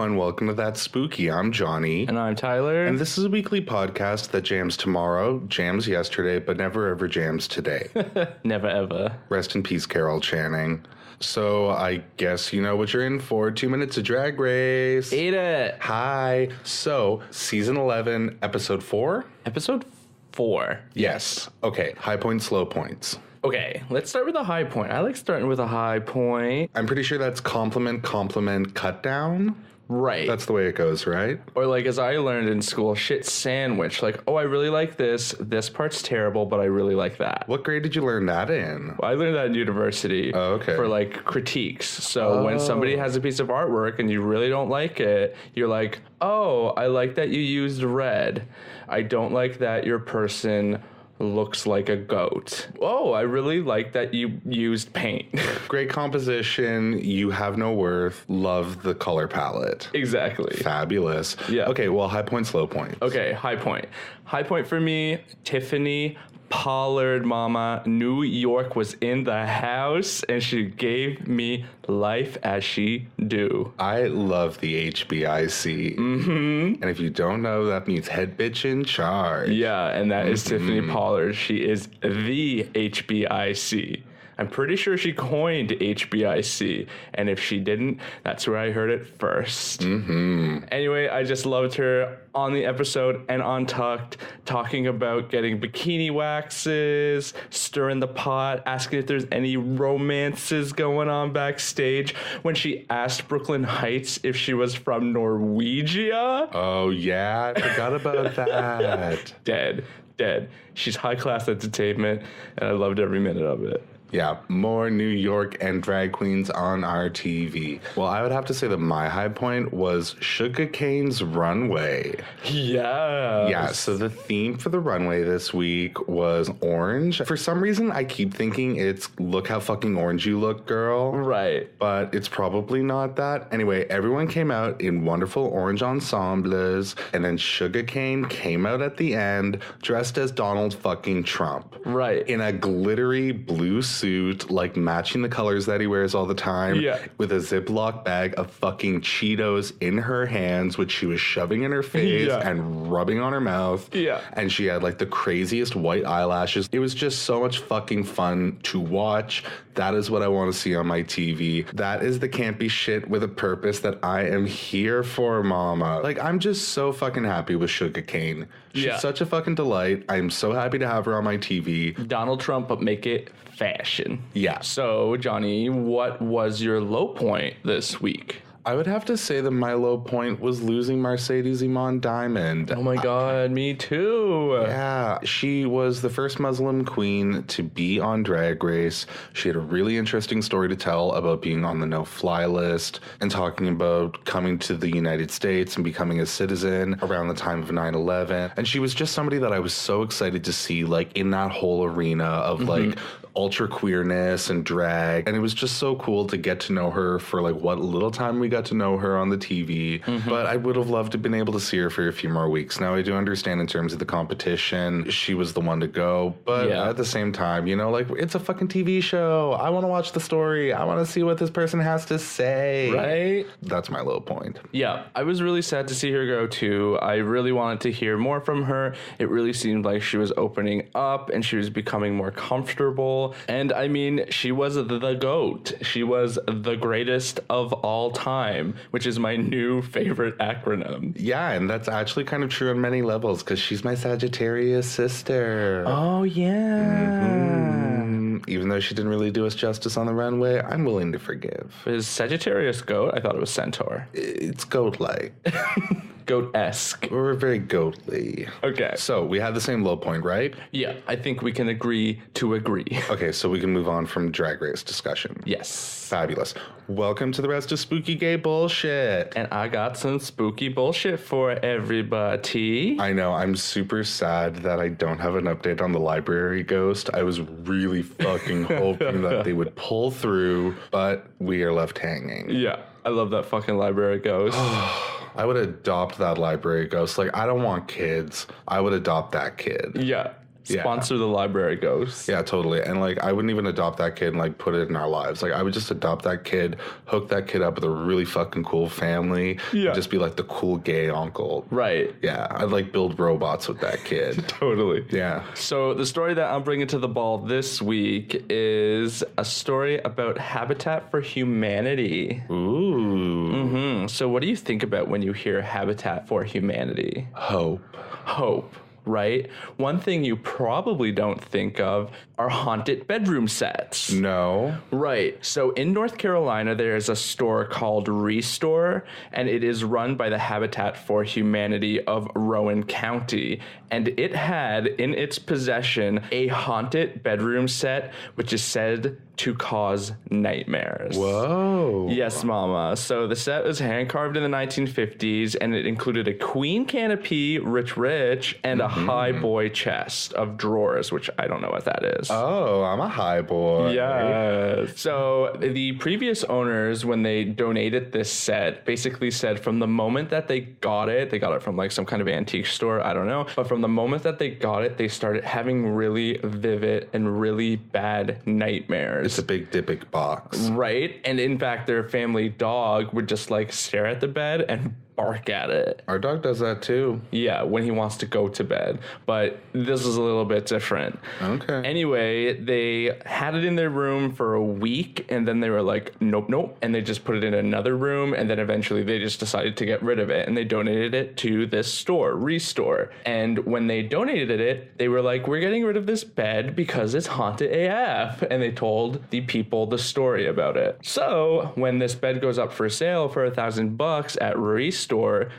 everyone. Welcome to That Spooky. I'm Johnny. And I'm Tyler. And this is a weekly podcast that jams tomorrow, jams yesterday, but never ever jams today. Never ever. Rest in peace, Carol Channing. So I guess you know what you're in for. 2 minutes of Drag Race. Eat it. Hi. So, season 11, episode 4? Episode 4. Yes. Okay. High points, low points. Okay, let's start with a high point. I like starting with a high point. I'm pretty sure that's compliment, cut down. Right. That's the way it goes, right? Or like as I learned in school, shit sandwich. Like, oh, I really like this. This part's terrible, but I really like that. What grade did you learn that in? Well, I learned that in university. Oh, okay. For like critiques. So when somebody has a piece of artwork and you really don't like it, you're like, oh, I like that you used red. I don't like that your person looks like a goat. Oh, I really like that you used paint. Great composition. You have no worth. Love the color palette. Exactly. Fabulous. Yeah. Okay, well, high points, low points. Okay, high point. High point for me, Tiffany Pollard, mama. New York was in the house and she gave me life as she do. I love the HBIC. Mm-hmm. And if you don't know, that means head bitch in charge. Yeah, and that is Tiffany Pollard. She is the HBIC. I'm pretty sure she coined HBIC, and if she didn't, that's where I heard it first. Mm-hmm. Anyway, I just loved her on the episode and on Tucked, talking about getting bikini waxes, stirring the pot, asking if there's any romances going on backstage. When she asked Brooklyn Heights if she was from Norwegia. Oh, yeah, I forgot about that. Dead. She's high-class entertainment, and I loved every minute of it. Yeah, more New York and drag queens on our TV. Well, I would have to say that my high point was Sugarcane's runway. Yeah. Yeah, so the theme for the runway this week was orange. For some reason, I keep thinking it's look how fucking orange you look, girl. Right. But it's probably not that. Anyway, everyone came out in wonderful orange ensembles, and then Sugarcane came out at the end dressed as Donald fucking Trump. Right. In a glittery blue suit, like matching the colors that he wears all the time, with a Ziploc bag of fucking Cheetos in her hands, which she was shoving in her face and rubbing on her mouth. Yeah. And she had like the craziest white eyelashes. It was just so much fucking fun to watch. That is what I want to see on my TV. That is the campy shit with a purpose that I am here for, mama. Like, I'm just so fucking happy with Sugarcane. She's such a fucking delight. I'm so happy to have her on my TV. Donald Trump, but make it fashion. Yeah. So, Johnny, what was your low point this week? I would have to say that my low point was losing Mercedes Iman Diamond. Oh my God, me too. Yeah, she was the first Muslim queen to be on Drag Race. She had a really interesting story to tell about being on the no-fly list and talking about coming to the United States and becoming a citizen around the time of 9/11. And she was just somebody that I was so excited to see, like, in that whole arena of, like, ultra queerness and drag. And it was just so cool to get to know her for, like, what little time we got to know her on the TV. But I would have loved to have been able to see her for a few more weeks. Now, I do understand in terms of the competition, she was the one to go. But at the same time, you know, like, it's a fucking TV show. I want to watch the story. I want to see what this person has to say. Right? That's my low point. Yeah, I was really sad to see her go too. I really wanted to hear more from her. It really seemed like she was opening up and she was becoming more comfortable. And I mean, she was the GOAT. She was the greatest of all time, which is my new favorite acronym. Yeah, and that's actually kind of true on many levels because she's my Sagittarius sister. Oh, yeah. Even though she didn't really do us justice on the runway, I'm willing to forgive. Is Sagittarius goat? I thought it was centaur. It's goat-like. Goat-esque. We're very goatly. Okay. So we had the same low point, right? Yeah, I think we can agree to agree. Okay, so we can move on from Drag Race discussion. Yes. Fabulous. Welcome to the rest of Spooky Gay Bullshit. And I got some spooky bullshit for everybody. I know, I'm super sad that I don't have an update on the library ghost. I was really fucking hoping that they would pull through, but we are left hanging. Yeah, I love that fucking library ghost. I would adopt that library ghost. Like, I don't want kids. I would adopt that kid. Yeah. Sponsor the library ghosts. Yeah, totally. And like, I wouldn't even adopt that kid and like put it in our lives. Like, I would just adopt that kid, hook that kid up with a really fucking cool family, and just be like the cool gay uncle. Right. Yeah, I'd like build robots with that kid. Totally. Yeah. So the story that I'm bringing to the ball this week is a story about Habitat for Humanity. Ooh. So what do you think about when you hear Habitat for Humanity? Hope. Right? One thing you probably don't think of are haunted bedroom sets. No. Right. So in North Carolina, there's a store called Restore, and it is run by the Habitat for Humanity of Rowan County. And it had in its possession a haunted bedroom set, which is said to cause nightmares. Whoa. Yes, mama. So the set was hand carved in the 1950s, and it included a queen canopy, rich, and a high boy chest of drawers, which I don't know what that is. Oh, I'm a high boy. Yeah. So the previous owners, when they donated this set, basically said from the moment that they got it from like some kind of antique store, I don't know, but from the moment that they got it, they started having really vivid and really bad nightmares. It's a big Dybbuk box. Right? And in fact, their family dog would just like stare at the bed and bark at it. Our dog does that too. Yeah, when he wants to go to bed. But this is a little bit different. Okay. Anyway, they had it in their room for a week, and then they were like, nope. And they just put it in another room, and then eventually they just decided to get rid of it, and they donated it to this store, Restore. And when they donated it, they were like, we're getting rid of this bed because it's haunted AF. And they told the people the story about it. So when this bed goes up for sale for $1,000 at Restore,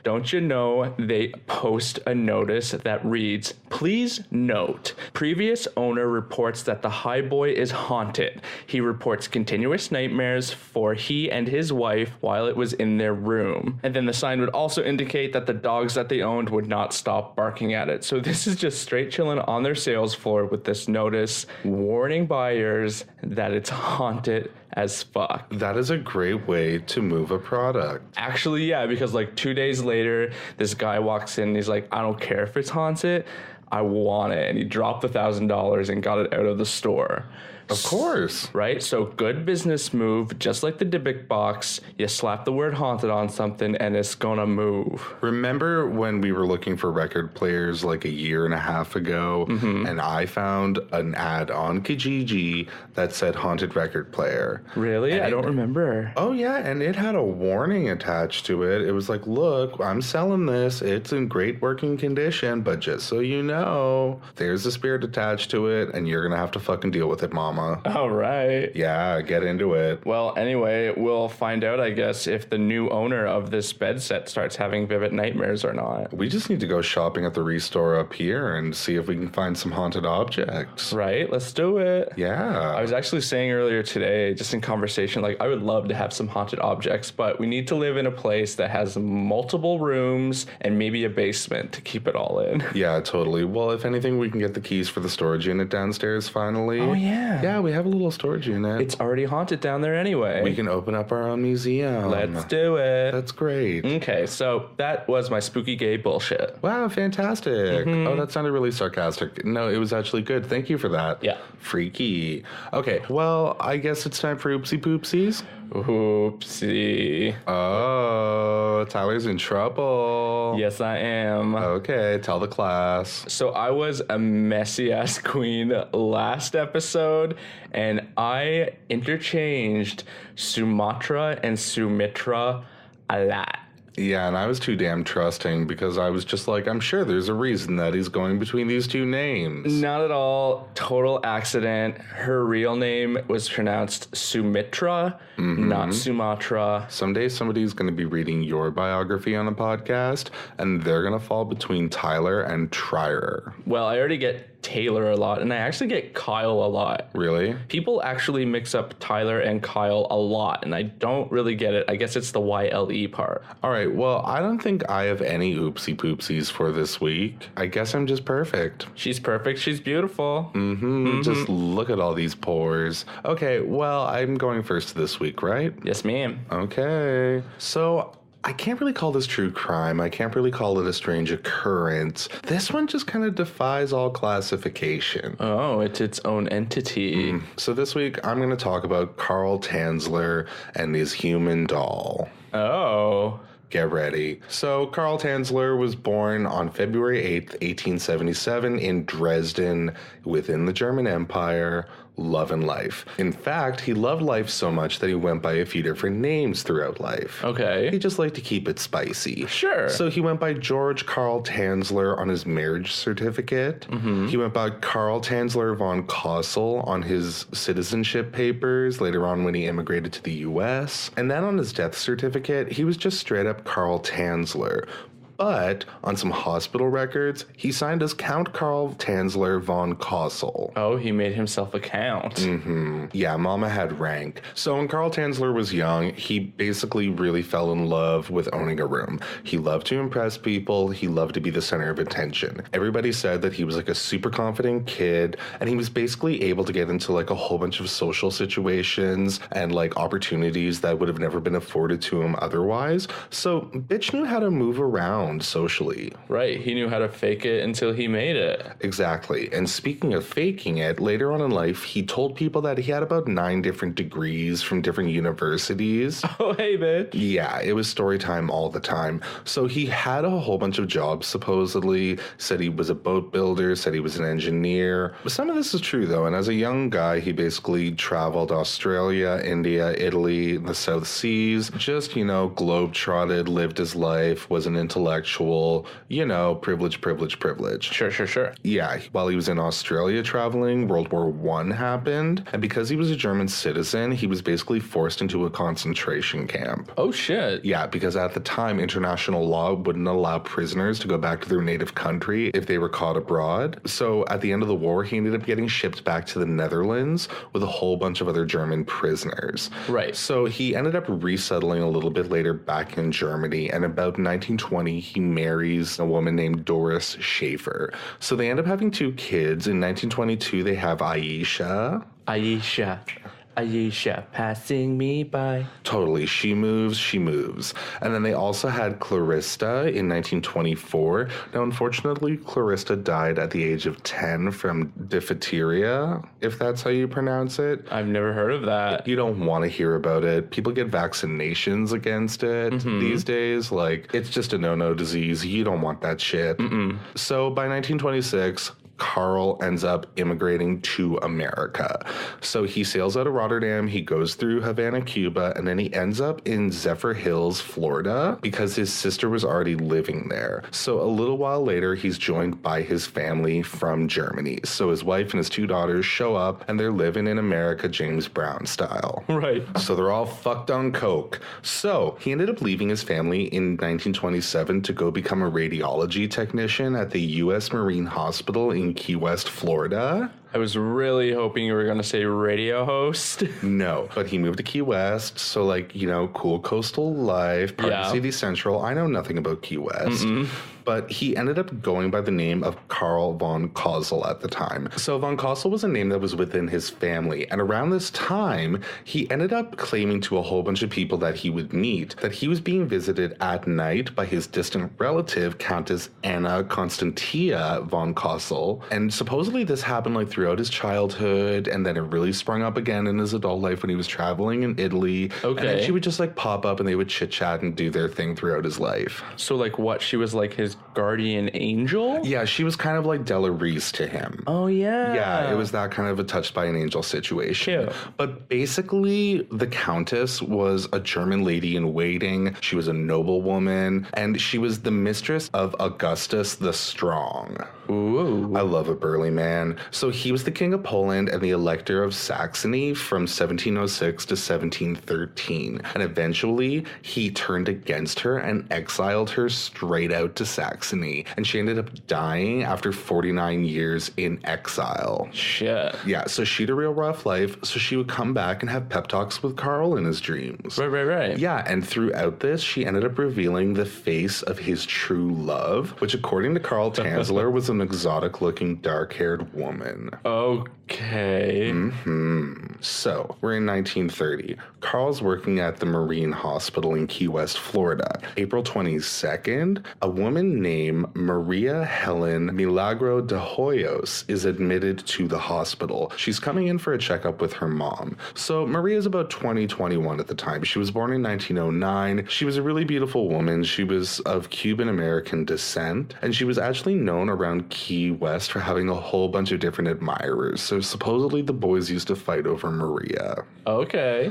don't you know they post a notice that reads, please note, previous owner reports that the high boy is haunted. He reports continuous nightmares for he and his wife while it was in their room. And then the sign would also indicate that the dogs that they owned would not stop barking at it. So this is just straight chilling on their sales floor with this notice warning buyers that it's haunted as fuck. That is a great way to move a product. Actually, yeah, because like 2 days later, this guy walks in and he's like, I don't care if it's haunted, I want it. And he dropped $1,000 and got it out of the store. Of course. Right? So good business move. Just like the Dybbuk box, you slap the word haunted on something and it's gonna move. Remember when we were looking for record players like a year and a half ago, and I found an ad on Kijiji that said haunted record player? Really? I don't remember. Oh, yeah, and it had a warning attached to it. It was like, look, I'm selling this. It's in great working condition, but just so you know, there's a spirit attached to it, and you're gonna have to fucking deal with it, Mama. All right. Yeah, get into it. Well, anyway, we'll find out, I guess, if the new owner of this bed set starts having vivid nightmares or not. We just need to go shopping at the Restore up here and see if we can find some haunted objects. Right? Let's do it. Yeah. I was actually saying earlier today, just in conversation, like I would love to have some haunted objects, but we need to live in a place that has multiple rooms and maybe a basement to keep it all in. Yeah, totally. Well, if anything, we can get the keys for the storage unit downstairs finally. Oh, yeah. Yeah, we have a little storage unit. It's already haunted down there anyway. We can open up our own museum. Let's do it. That's great. Okay, so that was my spooky gay bullshit. Wow, fantastic. Oh, that sounded really sarcastic. No, it was actually good. Thank you for that. Yeah. Freaky. Okay, well, I guess it's time for oopsie poopsies. Oopsie. Oh, Tyler's in trouble. Yes, I am. Okay, tell the class. So I was a messy ass queen last episode, and I interchanged Sumatra and Sumitra a lot. Yeah, and I was too damn trusting because I was just like, I'm sure there's a reason that he's going between these two names. Not at all. Total accident. Her real name was pronounced Sumitra, not Sumatra. Someday somebody's going to be reading your biography on a podcast, and they're going to fall between Tyler and Trier. Well, I already get Taylor a lot, and I actually get Kyle a lot. Really? People actually mix up Tyler and Kyle a lot, and I don't really get it. I guess it's the YLE part. All right, well, I don't think I have any oopsie poopsies for this week. I guess I'm just perfect. She's perfect. She's beautiful. Just look at all these pores. Okay, well, I'm going first this week, right? Yes, ma'am. Okay. So I can't really call this true crime. I can't really call it a strange occurrence. This one just kind of defies all classification. Oh, it's its own entity. So this week, I'm going to talk about Carl Tanzler and his human doll. Oh. Get ready. So, Carl Tanzler was born on February 8th, 1877 in Dresden within the German Empire, loving life. In fact, he loved life so much that he went by a few different names throughout life. Okay. He just liked to keep it spicy. Sure. So he went by George Carl Tanzler on his marriage certificate. He went by Carl Tanzler von Kossel on his citizenship papers later on when he immigrated to the U.S. And then on his death certificate, he was just straight up Carl Tanzler. But on some hospital records, he signed as Count Carl Tanzler von Kossel. Oh, he made himself a count. Yeah, mama had rank. So when Carl Tanzler was young, he basically really fell in love with owning a room. He loved to impress people. He loved to be the center of attention. Everybody said that he was like a super confident kid, and he was basically able to get into like a whole bunch of social situations and like opportunities that would have never been afforded to him otherwise. So bitch knew how to move around socially. Right, he knew how to fake it until he made it. Exactly. And speaking of faking it, later on in life, he told people that he had about 9 different degrees from different universities. Oh, hey, bitch. Yeah, it was story time all the time. So he had a whole bunch of jobs, supposedly, said he was a boat builder, said he was an engineer. But some of this is true, though, and as a young guy, he basically traveled Australia, India, Italy, the South Seas, just, globe-trotted, lived his life, was an intellectual, privilege. Sure. Yeah, while he was in Australia traveling, World War I happened, and because he was a German citizen, he was basically forced into a concentration camp. Oh, shit. Yeah, because at the time, international law wouldn't allow prisoners to go back to their native country if they were caught abroad. So at the end of the war, he ended up getting shipped back to the Netherlands with a whole bunch of other German prisoners. Right. So he ended up resettling a little bit later back in Germany, and about 1920, he marries a woman named Doris Schaefer. So they end up having 2 kids. In 1922, they have Aisha, passing me by. Totally. She moves. And then they also had Clarissa in 1924. Now, unfortunately, Clarissa died at the age of 10 from diphtheria, if that's how you pronounce it. I've never heard of that. You don't want to hear about it. People get vaccinations against it these days. Like, it's just a no-no disease. You don't want that shit. So by 1926, Carl ends up immigrating to America. So he sails out of Rotterdam, he goes through Havana, Cuba, and then he ends up in Zephyr Hills, Florida, because his sister was already living there. So a little while later, he's joined by his family from Germany. So his wife and his 2 daughters show up, and they're living in America James Brown style. Right. So they're all fucked on coke. So he ended up leaving his family in 1927 to go become a radiology technician at the U.S. Marine Hospital in Key West, Florida. I was really hoping you were going to say radio host. No, but he moved to Key West, so cool coastal life, part of City Central. I know nothing about Key West. But he ended up going by the name of Carl von Kossel at the time. So von Kossel was a name that was within his family. And around this time, he ended up claiming to a whole bunch of people that he would meet that he was being visited at night by his distant relative, Countess Anna Constantia von Kossel. And supposedly this happened throughout his childhood, and then it really sprung up again in his adult life when he was traveling in Italy. Okay. And then she would just pop up and they would chit-chat and do their thing throughout his life. So what? She was his guardian angel? Yeah, she was kind of like Della Reese to him. Oh, yeah. Yeah, it was that kind of a touched by an angel situation. Cute. But basically, the Countess was a German lady in waiting. She was a noblewoman, and she was the mistress of Augustus the Strong. Ooh. I love a burly man. So he was the king of Poland and the elector of Saxony from 1706 to 1713. And eventually, he turned against her and exiled her straight out to Saxony. And she ended up dying after 49 years in exile. Shit. Yeah, so she had a real rough life. So she would come back and have pep talks with Carl in his dreams. Right. Yeah, and throughout this, she ended up revealing the face of his true love, which according to Carl Tanzler was an exotic-looking, dark-haired woman. Okay. So, we're in 1930. Carl's working at the Marine Hospital in Key West, Florida. April 22nd, a woman named Maria Helen Milagro de Hoyos is admitted to the hospital. She's coming in for a checkup with her mom. So, Maria's about 21 at the time. She was born in 1909. She was a really beautiful woman. She was of Cuban-American descent, and she was actually known around Key West for having a whole bunch of different admirers. So, supposedly the boys used to fight over Maria. Okay.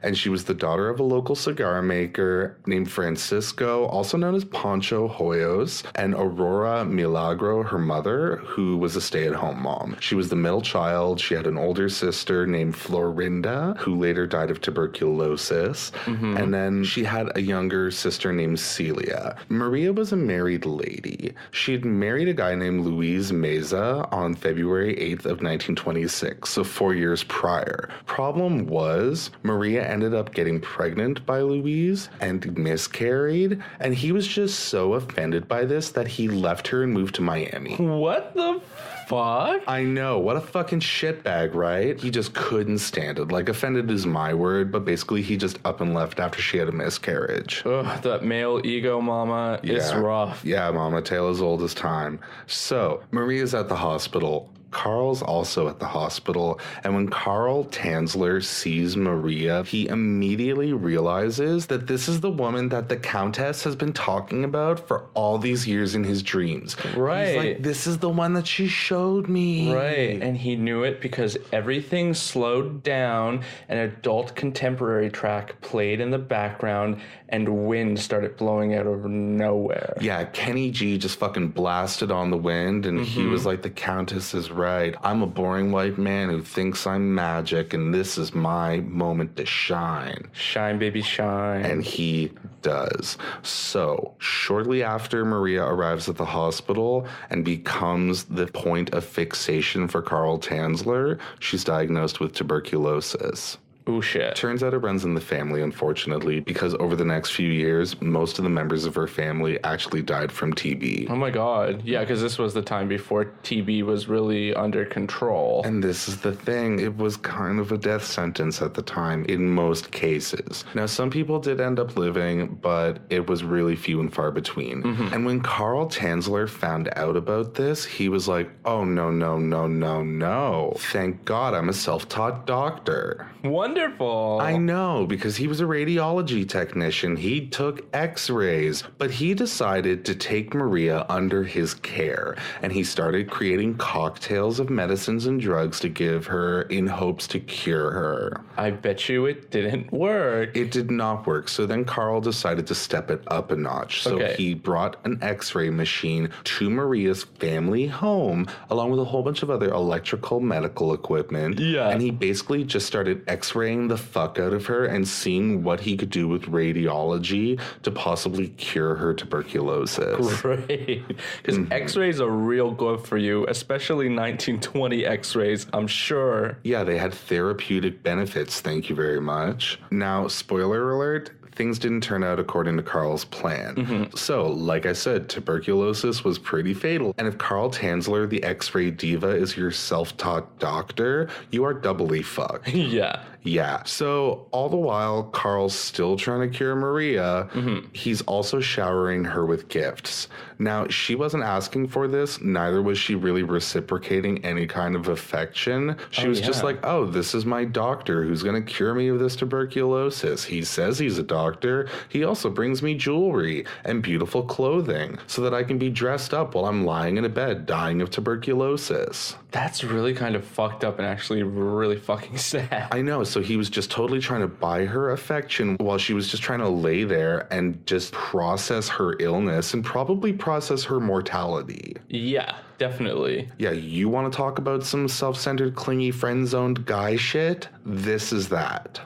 And she was the daughter of a local cigar maker named Francisco, also known as Pancho Hoyos, and Aurora Milagro, her mother, who was a stay-at-home mom. She was the middle child. She had an older sister named Florinda, who later died of tuberculosis. And then she had a younger sister named Celia. Maria was a married lady. She had married a guy named Luis Meza on February 8th of 1926, so 4 years prior. Problem was, Maria ended up getting pregnant by Luis and miscarried, and he was just so offended by this that he left her and moved to Miami. What the fuck? I know, what a fucking shitbag, right? He just couldn't stand it. Like, offended is my word, but basically he just up and left after she had a miscarriage. Ugh, that male ego, mama, is rough. Yeah, mama, tale as old as time. So, Maria's at the hospital. Carl's also at the hospital, and when Carl Tanzler sees Maria, he immediately realizes that this is the woman that the Countess has been talking about for all these years in his dreams. Right. He's like, this is the one that she showed me. Right, and he knew it because everything slowed down, an adult contemporary track played in the background, and wind started blowing out of nowhere. Yeah, Kenny G just fucking blasted on the wind, and he was like, the Countess is right. I'm a boring white man who thinks I'm magic, and this is my moment to shine. Shine, baby, shine. And he does. So, shortly after Maria arrives at the hospital and becomes the point of fixation for Carl Tanzler, she's diagnosed with tuberculosis. Ooh, shit. Turns out it runs in the family, unfortunately, because over the next few years, most of the members of her family actually died from TB. Oh my god. Yeah, because this was the time before TB was really under control. And this is the thing. It was kind of a death sentence at the time in most cases. Now, some people did end up living, but it was really few and far between. And when Carl Tanzler found out about this, he was like, oh, no. Thank God I'm a self-taught doctor. Wonderful. I know, because he was a radiology technician. He took x-rays, but he decided to take Maria under his care, and he started creating cocktails of medicines and drugs to give her in hopes to cure her. I bet you it didn't work. It did not work, so then Carl decided to step it up a notch. So he brought an x-ray machine to Maria's family home, along with a whole bunch of other electrical medical equipment. Yeah. And he basically just started x-raying the fuck out of her and seeing what he could do with radiology to possibly cure her tuberculosis. Great. Because x-rays are real good for you, especially 1920 x-rays, I'm sure. Yeah, they had therapeutic benefits, thank you very much. Now, spoiler alert, things didn't turn out according to Carl's plan. So, like I said, tuberculosis was pretty fatal. And if Carl Tanzler, the X-ray diva, is your self-taught doctor, you are doubly fucked. Yeah. So all the while, Carl's still trying to cure Maria. He's also showering her with gifts. Now, she wasn't asking for this. Neither was she really reciprocating any kind of affection. She was just like, oh, this is my doctor who's going to cure me of this tuberculosis. He says he's a doctor. He also brings me jewelry and beautiful clothing so that I can be dressed up while I'm lying in a bed dying of tuberculosis. That's really kind of fucked up and actually really fucking sad. I know. So he was just totally trying to buy her affection while she was just trying to lay there and just process her illness and probably process her mortality. Yeah, definitely. Yeah, you want to talk about some self-centered, clingy, friend-zoned guy shit? This is that.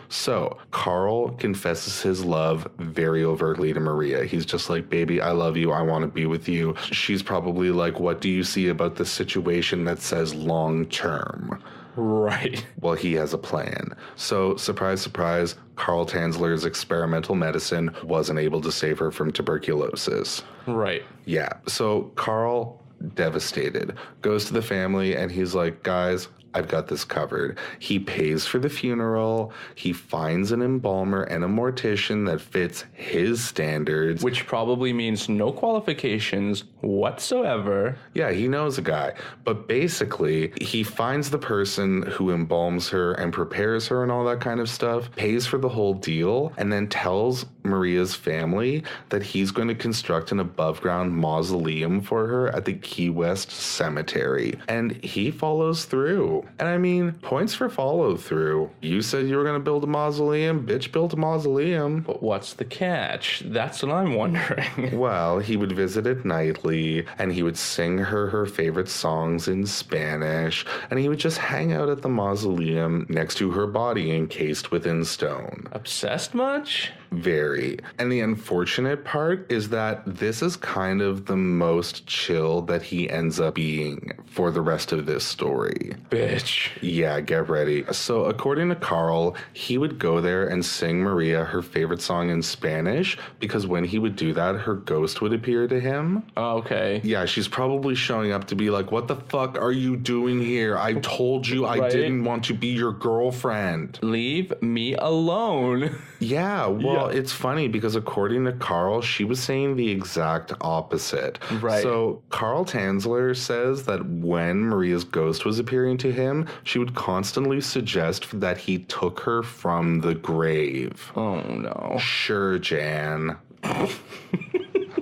So Carl confesses his love very overtly to Maria. He's just like, baby, I love you. I want to be with you. She's probably like, what do you see about this situation that says long-term? Right. Well, he has a plan. So, surprise, surprise, Carl Tanzler's experimental medicine wasn't able to save her from tuberculosis. Right. Yeah. So, Carl devastated. Goes to the family and he's like, guys, I've got this covered. He pays for the funeral. He finds an embalmer and a mortician that fits his standards. Which probably means no qualifications whatsoever. Yeah, he knows a guy. But basically, he finds the person who embalms her and prepares her and all that kind of stuff, pays for the whole deal, and then tells Maria's family that he's going to construct an above-ground mausoleum for her at the Key West Cemetery. And he follows through. And I mean, points for follow through. You said you were going to build a mausoleum. Bitch built a mausoleum. But what's the catch? That's what I'm wondering. Well, he would visit it nightly, and he would sing her favorite songs in Spanish, and he would just hang out at the mausoleum next to her body encased within stone. Obsessed much? Very. And the unfortunate part is that this is kind of the most chill that he ends up being for the rest of this story. Bitch. Yeah, get ready. So according to Carl, he would go there and sing Maria her favorite song in Spanish because when he would do that, her ghost would appear to him. Oh, okay. Yeah, she's probably showing up to be like, what the fuck are you doing here? I told you I didn't want to be your girlfriend. Leave me alone. Yeah, well, it's funny because according to Carl, she was saying the exact opposite. Right. So Carl Tanzler says that when Maria's ghost was appearing to him, she would constantly suggest that he took her from the grave. Oh, no. Sure, Jan.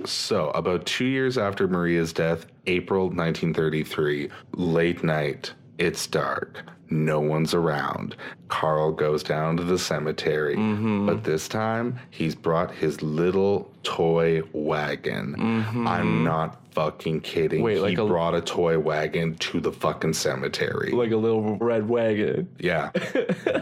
So, about 2 years after Maria's death, April 1933, late night, it's dark. No one's around. Carl goes down to the cemetery, but this time he's brought his little toy wagon. I'm not fucking kidding. Wait, he brought a toy wagon to the fucking cemetery. Like a little red wagon. Yeah.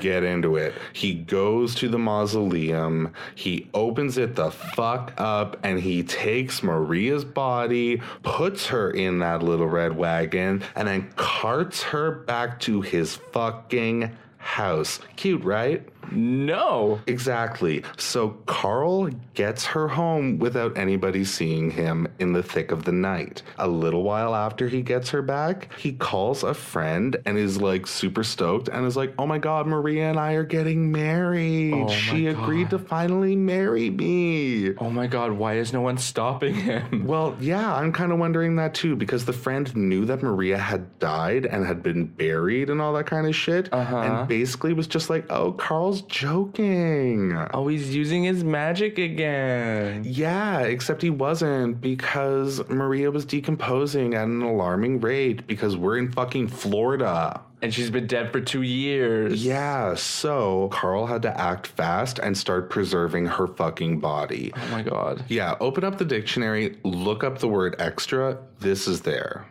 Get into it. He goes to the mausoleum. He opens it the fuck up and he takes Maria's body, puts her in that little red wagon, and then carts her back to his fucking house. Cute, right? No. Exactly. So Carl gets her home without anybody seeing him in the thick of the night. A little while after he gets her back, he calls a friend and is like super stoked and is like, oh my God, Maria and I are getting married. She agreed to finally marry me. Oh my God, why is no one stopping him? Well, yeah, I'm kind of wondering that too, because the friend knew that Maria had died and had been buried and all that kind of shit. And basically was just like, oh, Carl's joking. Oh, he's using his magic again. Yeah, except he wasn't, because Maria was decomposing at an alarming rate because we're in fucking Florida. And she's been dead for 2 years. Yeah, so Carl had to act fast and start preserving her fucking body. Oh my God. Yeah, open up the dictionary, look up the word extra. This is there.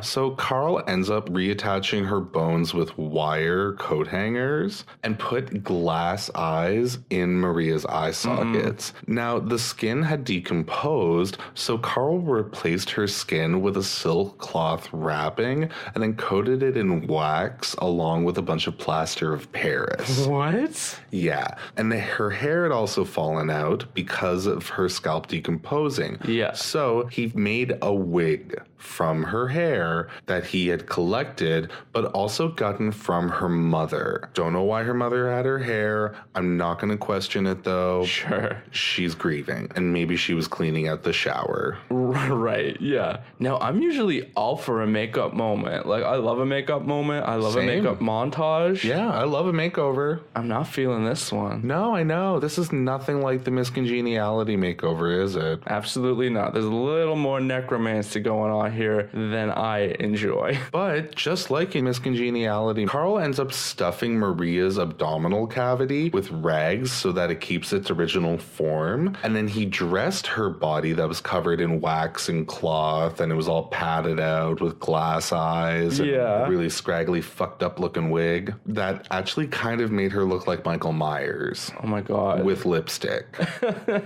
So Carl ends up reattaching her bones with wire coat hangers and put glass eyes in Maria's eye sockets. Now, the skin had decomposed, so Carl replaced her skin with a silk cloth wrapping and then coated it in wax along with a bunch of plaster of Paris. What? Yeah, and her hair had also fallen out because of her scalp decomposing. Yeah. So he made a wig from her hair that he had collected, but also gotten from her mother. Don't know why her mother had her hair. I'm not going to question it though. Sure. She's grieving, and maybe she was cleaning out the shower. Right, yeah. Now, I'm usually all for a makeup moment. Like, I love a makeup moment. I love a makeup montage. Yeah, I love a makeover. I'm not feeling this one. No, I know. This is nothing like the Miss Congeniality makeover, is it? Absolutely not. There's a little more necromancy going on here than I enjoy. But just like in Miss Congeniality, Carl ends up stuffing Maria's abdominal cavity with rags so that it keeps its original form. And then he dressed her body that was covered in wax and cloth, and it was all padded out with glass eyes and really scraggly scraggly, fucked up looking wig that actually kind of made her look like Michael Myers. Oh my God. With lipstick.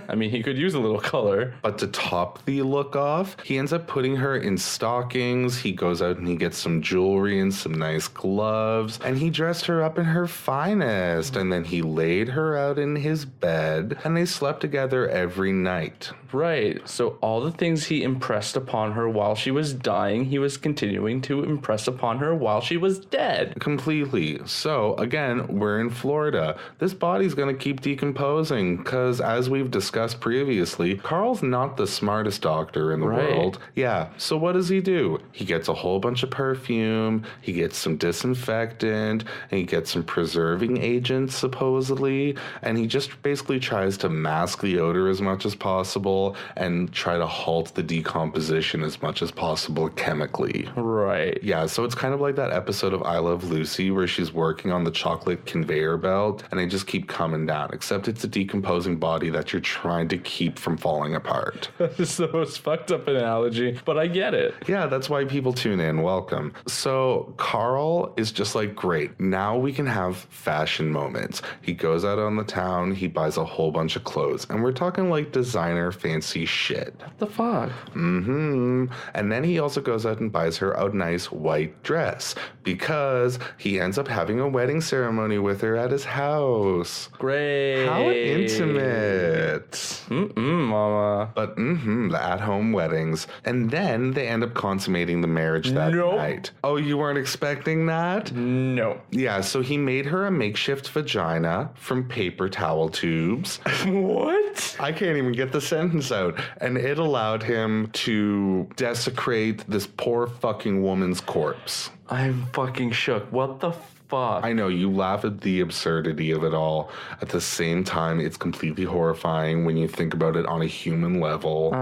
I mean, he could use a little color. But to top the look off, he ends up putting her in stockings. He goes out and he gets some jewelry and some nice gloves. And he dressed her up in her finest. And then he laid her out in his bed. And they slept together every night. Right. So all the things he impressed upon her while she was dying, he was continuing to impress upon her while she was dead. Completely. So, again, we're in Florida. This body's going to keep decomposing because, as we've discussed previously, Carl's not the smartest doctor in the world. Yeah. So what does he do? He gets a whole bunch of perfume, he gets some disinfectant, and he gets some preserving agents, supposedly, and he just basically tries to mask the odor as much as possible and try to halt the decomposition as much as possible chemically. Right. Yeah, so it's kind of like that episode of I Love Lucy where she's working on the chocolate conveyor belt and they just keep coming down, except it's a decomposing body that you're trying to keep from falling apart. This is the most fucked up analogy, but I get it. Yeah, that's why people tune in. Welcome. So Carl is just like, great, now we can have fashion moments. He goes out on the town, he buys a whole bunch of clothes, and we're talking like designer fancy shit. What the fuck? And then he also goes out and buys her a nice white dress because he ends up having a wedding ceremony with her at his house. Great. How intimate. Mama. But the at-home weddings. And then they end up consummating the marriage that night. Oh, you weren't expecting that? No. Yeah, so he made her a makeshift vagina from paper towel tubes. What? I can't even get the sentence out. And it allowed him to desecrate this poor fucking woman's corpse. I'm fucking shook. What the fuck? I know, you laugh at the absurdity of it all. At the same time, it's completely horrifying when you think about it on a human level.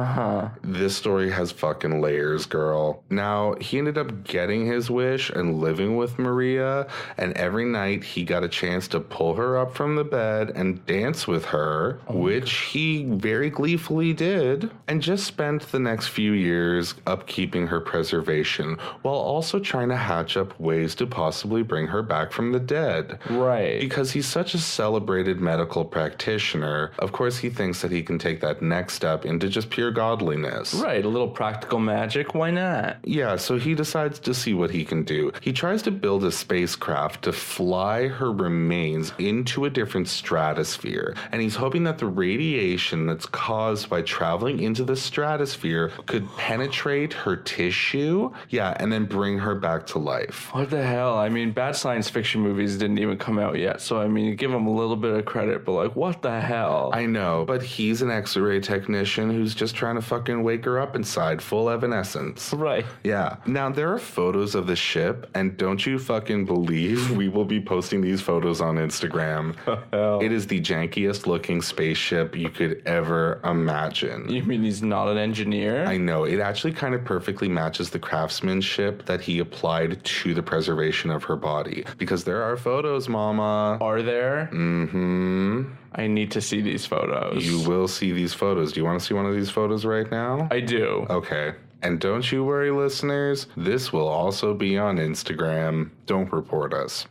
This story has fucking layers, girl. Now, he ended up getting his wish and living with Maria, and every night he got a chance to pull her up from the bed and dance with her, which he very gleefully did, and just spent the next few years upkeeping her preservation, while also trying to hatch up ways to possibly bring her back from the dead. Right. Because he's such a celebrated medical practitioner, of course he thinks that he can take that next step into just pure godliness. Right, a little practical magic, why not? Yeah, so he decides to see what he can do. He tries to build a spacecraft to fly her remains into a different stratosphere, and he's hoping that the radiation that's caused by traveling into the stratosphere could penetrate her tissue, and then bring her back to life. What the hell? I mean, bad science fiction movies didn't even come out yet, so I mean, give him a little bit of credit, but like, what the hell? I know, but he's an X-ray technician who's just trying to fucking wake her up inside, full evanescence. Right. Yeah. Now, there are photos of the ship, and don't you fucking believe we will be posting these photos on Instagram. It is the jankiest looking spaceship you could ever imagine. You mean he's not an engineer? I know. It actually kind of perfectly matches the craftsmanship that he applied to the preservation of her body. Because there are photos, mama. Are there? I need to see these photos. You will see these photos. Do you want to see one of these photos right now? I do. Okay. And don't you worry, listeners. This will also be on Instagram. Don't report us.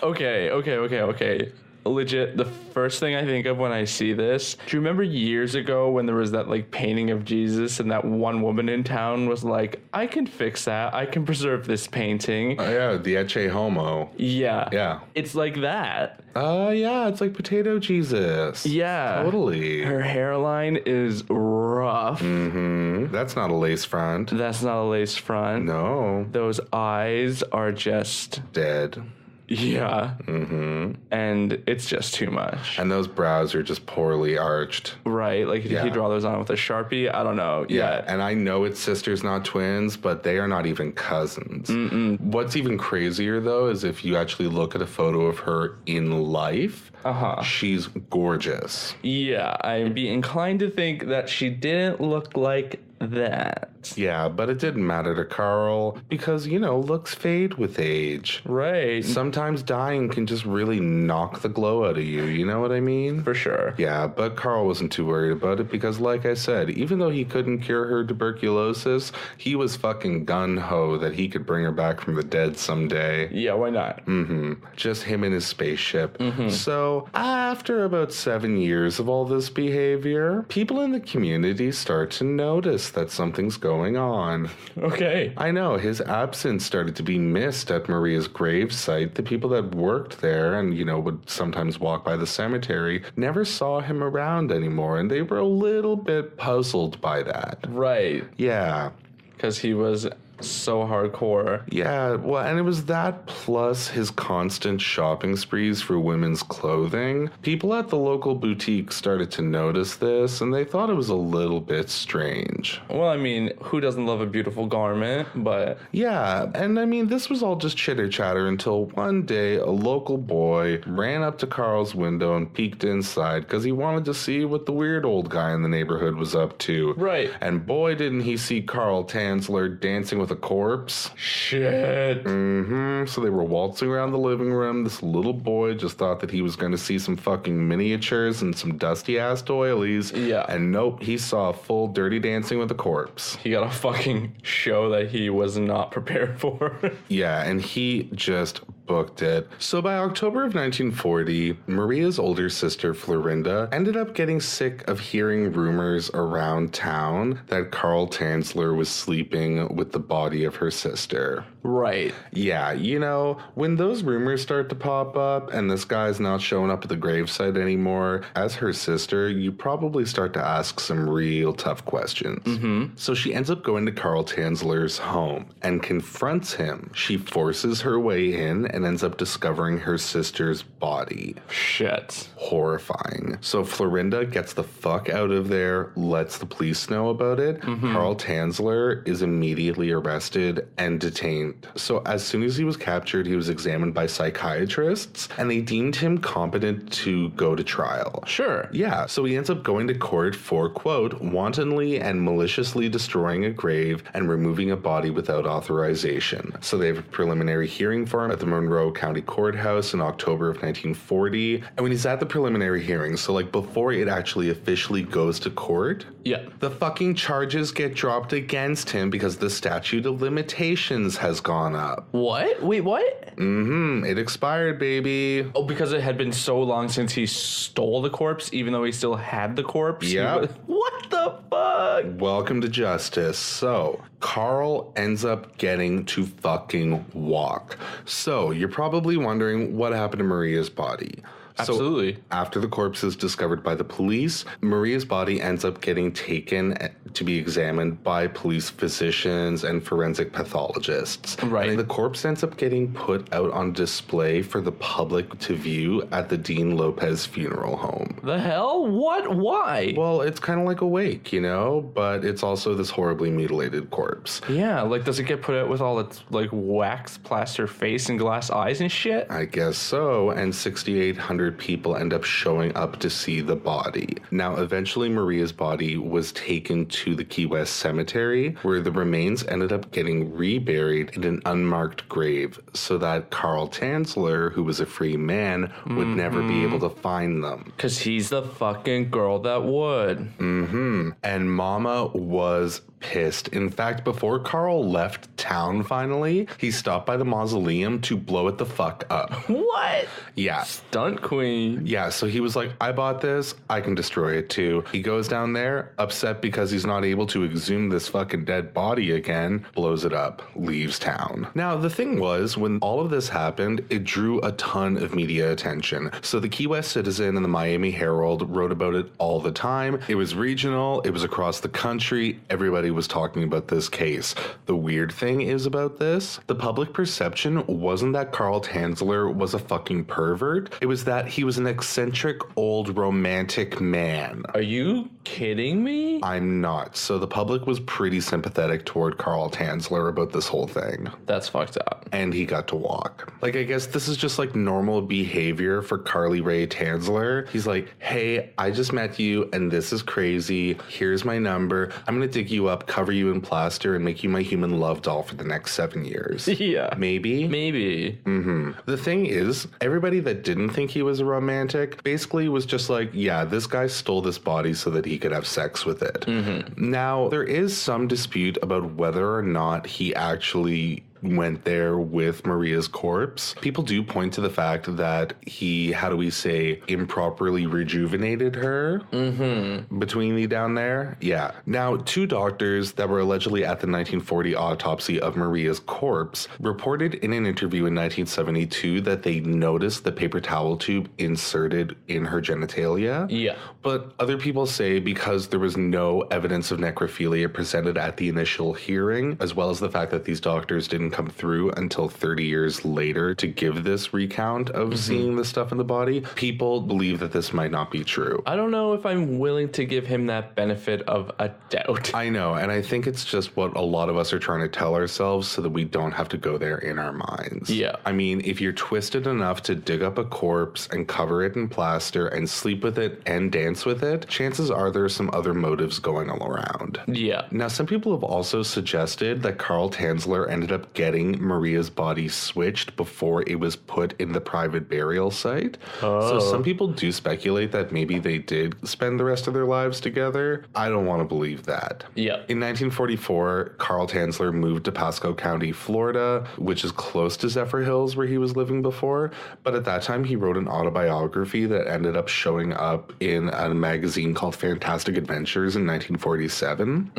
Okay. Legit, the first thing I think of when I see this, do you remember years ago when there was that like painting of Jesus and that one woman in town was like, I can fix that. I can preserve this painting. Oh, yeah, the Ecce Homo. Yeah. Yeah. It's like that. Yeah, it's like Potato Jesus. Yeah. Totally. Her hairline is rough. That's not a lace front. That's not a lace front. No. Those eyes are just dead. Yeah. And it's just too much. And those brows are just poorly arched. Right. Like, did he draw those on with a Sharpie? I don't know. Yeah. And I know it's sisters, not twins, but they are not even cousins. What's even crazier, though, is if you actually look at a photo of her in life, she's gorgeous. Yeah. I'd be inclined to think that she didn't look like that. Yeah, but it didn't matter to Carl because, looks fade with age. Right. Sometimes dying can just really knock the glow out of you, you know what I mean? For sure. Yeah, but Carl wasn't too worried about it because, like I said, even though he couldn't cure her tuberculosis, he was fucking gung-ho that he could bring her back from the dead someday. Yeah, why not? Just him and his spaceship. So, after about 7 years of all this behavior, people in the community start to notice that something's going on. Okay. I know, his absence started to be missed at Maria's gravesite. The people that worked there and, would sometimes walk by the cemetery never saw him around anymore, and they were a little bit puzzled by that. Right. Yeah. Because he was so hardcore. Yeah, well, and it was that plus his constant shopping sprees for women's clothing. People at the local boutique started to notice this, and they thought it was a little bit strange. Well, I mean, who doesn't love a beautiful garment? But yeah, and I mean, this was all just chitter-chatter until one day a local boy ran up to Carl's window and peeked inside because he wanted to see what the weird old guy in the neighborhood was up to. Right. And boy, didn't he see Carl Tanzler dancing with a corpse. Shit. So they were waltzing around the living room. This little boy just thought that he was going to see some fucking miniatures and some dusty ass doilies. Yeah. And nope, he saw full Dirty Dancing with a corpse. He got a fucking show that he was not prepared for. Yeah, and he just booked it. So by October of 1940, Maria's older sister, Florinda, ended up getting sick of hearing rumors around town that Carl Tanzler was sleeping with the body of her sister. Right. Yeah, when those rumors start to pop up and this guy's not showing up at the gravesite anymore, as her sister, you probably start to ask some real tough questions. So she ends up going to Carl Tanzler's home and confronts him. She forces her way in and ends up discovering her sister's body. Shit. Horrifying. So Florinda gets the fuck out of there, lets the police know about it. Carl Tanzler is immediately arrested and detained. So as soon as he was captured, he was examined by psychiatrists, and they deemed him competent to go to trial. Sure. Yeah, so he ends up going to court for, quote, wantonly and maliciously destroying a grave and removing a body without authorization. So they have a preliminary hearing for him at the Monroe County Courthouse in October of 1940. And when he's at the preliminary hearing, so before it actually officially goes to court, yeah, the fucking charges get dropped against him because the statute of limitations has gone up. What? Wait, what? It expired, baby. Oh, because it had been so long since he stole the corpse, even though he still had the corpse? Yeah. What the fuck? Welcome to justice. So, Carl ends up getting to fucking walk. So, you're probably wondering what happened to Maria's body. Absolutely. So after the corpse is discovered by the police, Maria's body ends up getting taken to be examined by police physicians and forensic pathologists. Right. And the corpse ends up getting put out on display for the public to view at the Dean Lopez Funeral Home. The hell? What? Why? Well, it's kind of like a wake, but it's also this horribly mutilated corpse. Yeah, does it get put out with all its, wax plaster face and glass eyes and shit? I guess so, and 6,800 people end up showing up to see the body. Now, eventually Maria's body was taken to the Key West Cemetery, where the remains ended up getting reburied in an unmarked grave so that Carl Tanzler, who was a free man, would never be able to find them. Because he's the fucking girl that would. And Mama was pissed. In fact, before Carl left town finally, he stopped by the mausoleum to blow it the fuck up. What? Yeah. Stunt queen. Yeah, so he was like, I bought this, I can destroy it too. He goes down there, upset because he's not able to exhume this fucking dead body again, blows it up, leaves town. Now, the thing was, when all of this happened, it drew a ton of media attention. So the Key West Citizen and the Miami Herald wrote about it all the time. It was regional, it was across the country, everybody was talking about this case. The weird thing is about this, the public perception wasn't that Carl Tanzler was a fucking pervert. It was that he was an eccentric old romantic man. Are you kidding me? I'm not. So the public was pretty sympathetic toward Carl Tanzler about this whole thing. That's fucked up. And he got to walk. Like, I guess this is just like normal behavior for Carly Rae Tanzler. He's like, hey, I just met you and this is crazy. Here's my number. I'm going to dig you up, cover you in plaster, and make you my human love doll for the next 7 years. Yeah. Maybe? Maybe. The thing is, everybody that didn't think he was a romantic basically was just like, yeah, this guy stole this body so that he could have sex with it. Now, there is some dispute about whether or not he actually went there with Maria's corpse. People do point to the fact that he, how do we say, improperly rejuvenated her between me down there. Yeah. Now, 2 doctors that were allegedly at the 1940 autopsy of Maria's corpse reported in an interview in 1972 that they noticed the paper towel tube inserted in her genitalia. Yeah. But other people say because there was no evidence of necrophilia presented at the initial hearing, as well as the fact that these doctors didn't come through until 30 years later to give this recount of seeing the stuff in the body, people believe that this might not be true. I don't know if I'm willing to give him that benefit of a doubt. I know, and I think it's just what a lot of us are trying to tell ourselves so that we don't have to go there in our minds. Yeah. I mean, if you're twisted enough to dig up a corpse and cover it in plaster and sleep with it and dance with it, chances are there's some other motives going all around. Yeah. Now, some people have also suggested that Carl Tanzler ended up getting Maria's body switched before it was put in the private burial site. So some people do speculate that maybe they did spend the rest of their lives together. I don't want to believe that. Yeah. In 1944, Carl Tanzler moved to Pasco County, Florida, which is close to Zephyr Hills where he was living before. But at that time, he wrote an autobiography that ended up showing up in a magazine called Fantastic Adventures in 1947.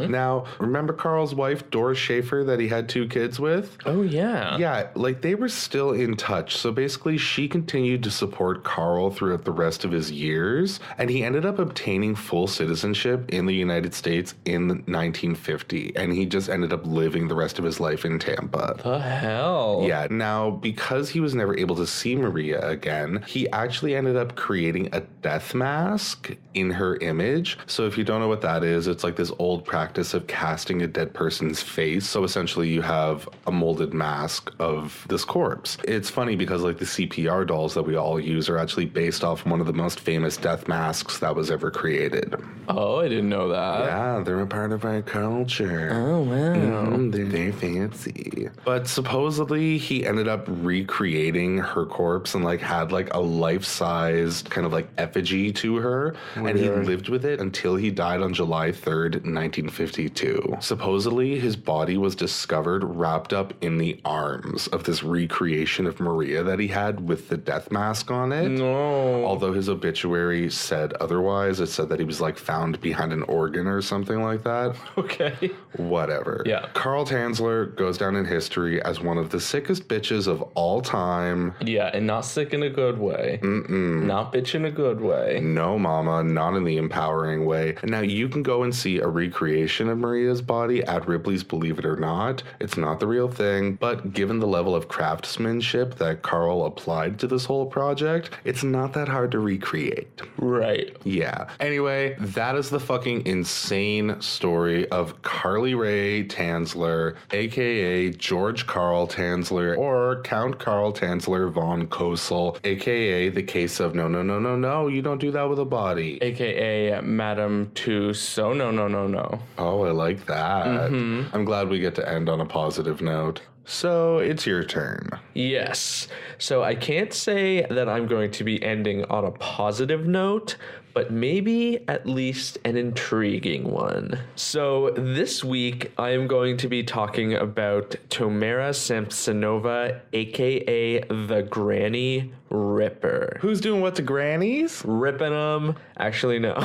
Now, remember Carl's wife, Doris Schaefer, that he had 2 kids with? Oh, yeah. Yeah, like they were still in touch. So basically, she continued to support Carl throughout the rest of his years, and he ended up obtaining full citizenship in the United States in 1950, and he just ended up living the rest of his life in Tampa. The hell? Yeah, now, because he was never able to see Maria again, he actually ended up creating a death mask in her image. So if you don't know what that is, it's like this old practice of casting a dead person's face. So essentially you have a molded mask of this corpse. It's funny because like the CPR dolls that we all use are actually based off one of the most famous death masks that was ever created. Oh, I didn't know that. Yeah, they're a part of our culture. Oh, wow. They're fancy. But supposedly he ended up recreating her corpse and like had like a life-sized kind of like effigy to her. And he lived with it until he died on July 3rd, 1952. Supposedly his body was discovered wrapped up in the arms of this recreation of Maria that he had with the death mask on it. No. Although his obituary said otherwise. It said that he was like found behind an organ or something like that. Okay. Whatever. Yeah. Carl Tanzler goes down in history as one of the sickest bitches of all time. Yeah, and not sick in a good way. Not bitch in a good way. No, mama, not in the empowering way. And now you can go and see a recreation of Maria's body at Ripley's Believe It or Not. It's not the real thing, but given the level of craftsmanship that Carl applied to this whole project, it's not that hard to recreate. Right. Yeah. Anyway, that is the fucking insane story of Carly Rae Tanzler, aka George Carl Tanzler, or Count Carl Tanzler von Kosel, aka the case of no, you don't do that with a body. AKA Madame Tussauds. No. Oh, I like that. I'm glad we get to end on a positive note. So it's your turn. Yes. So I can't say that I'm going to be ending on a positive note, but maybe at least an intriguing one. So this week, I am going to be talking about Tamara Samsonova, aka the Granny Ripper. Who's doing what to grannies? Ripping them? Actually, no.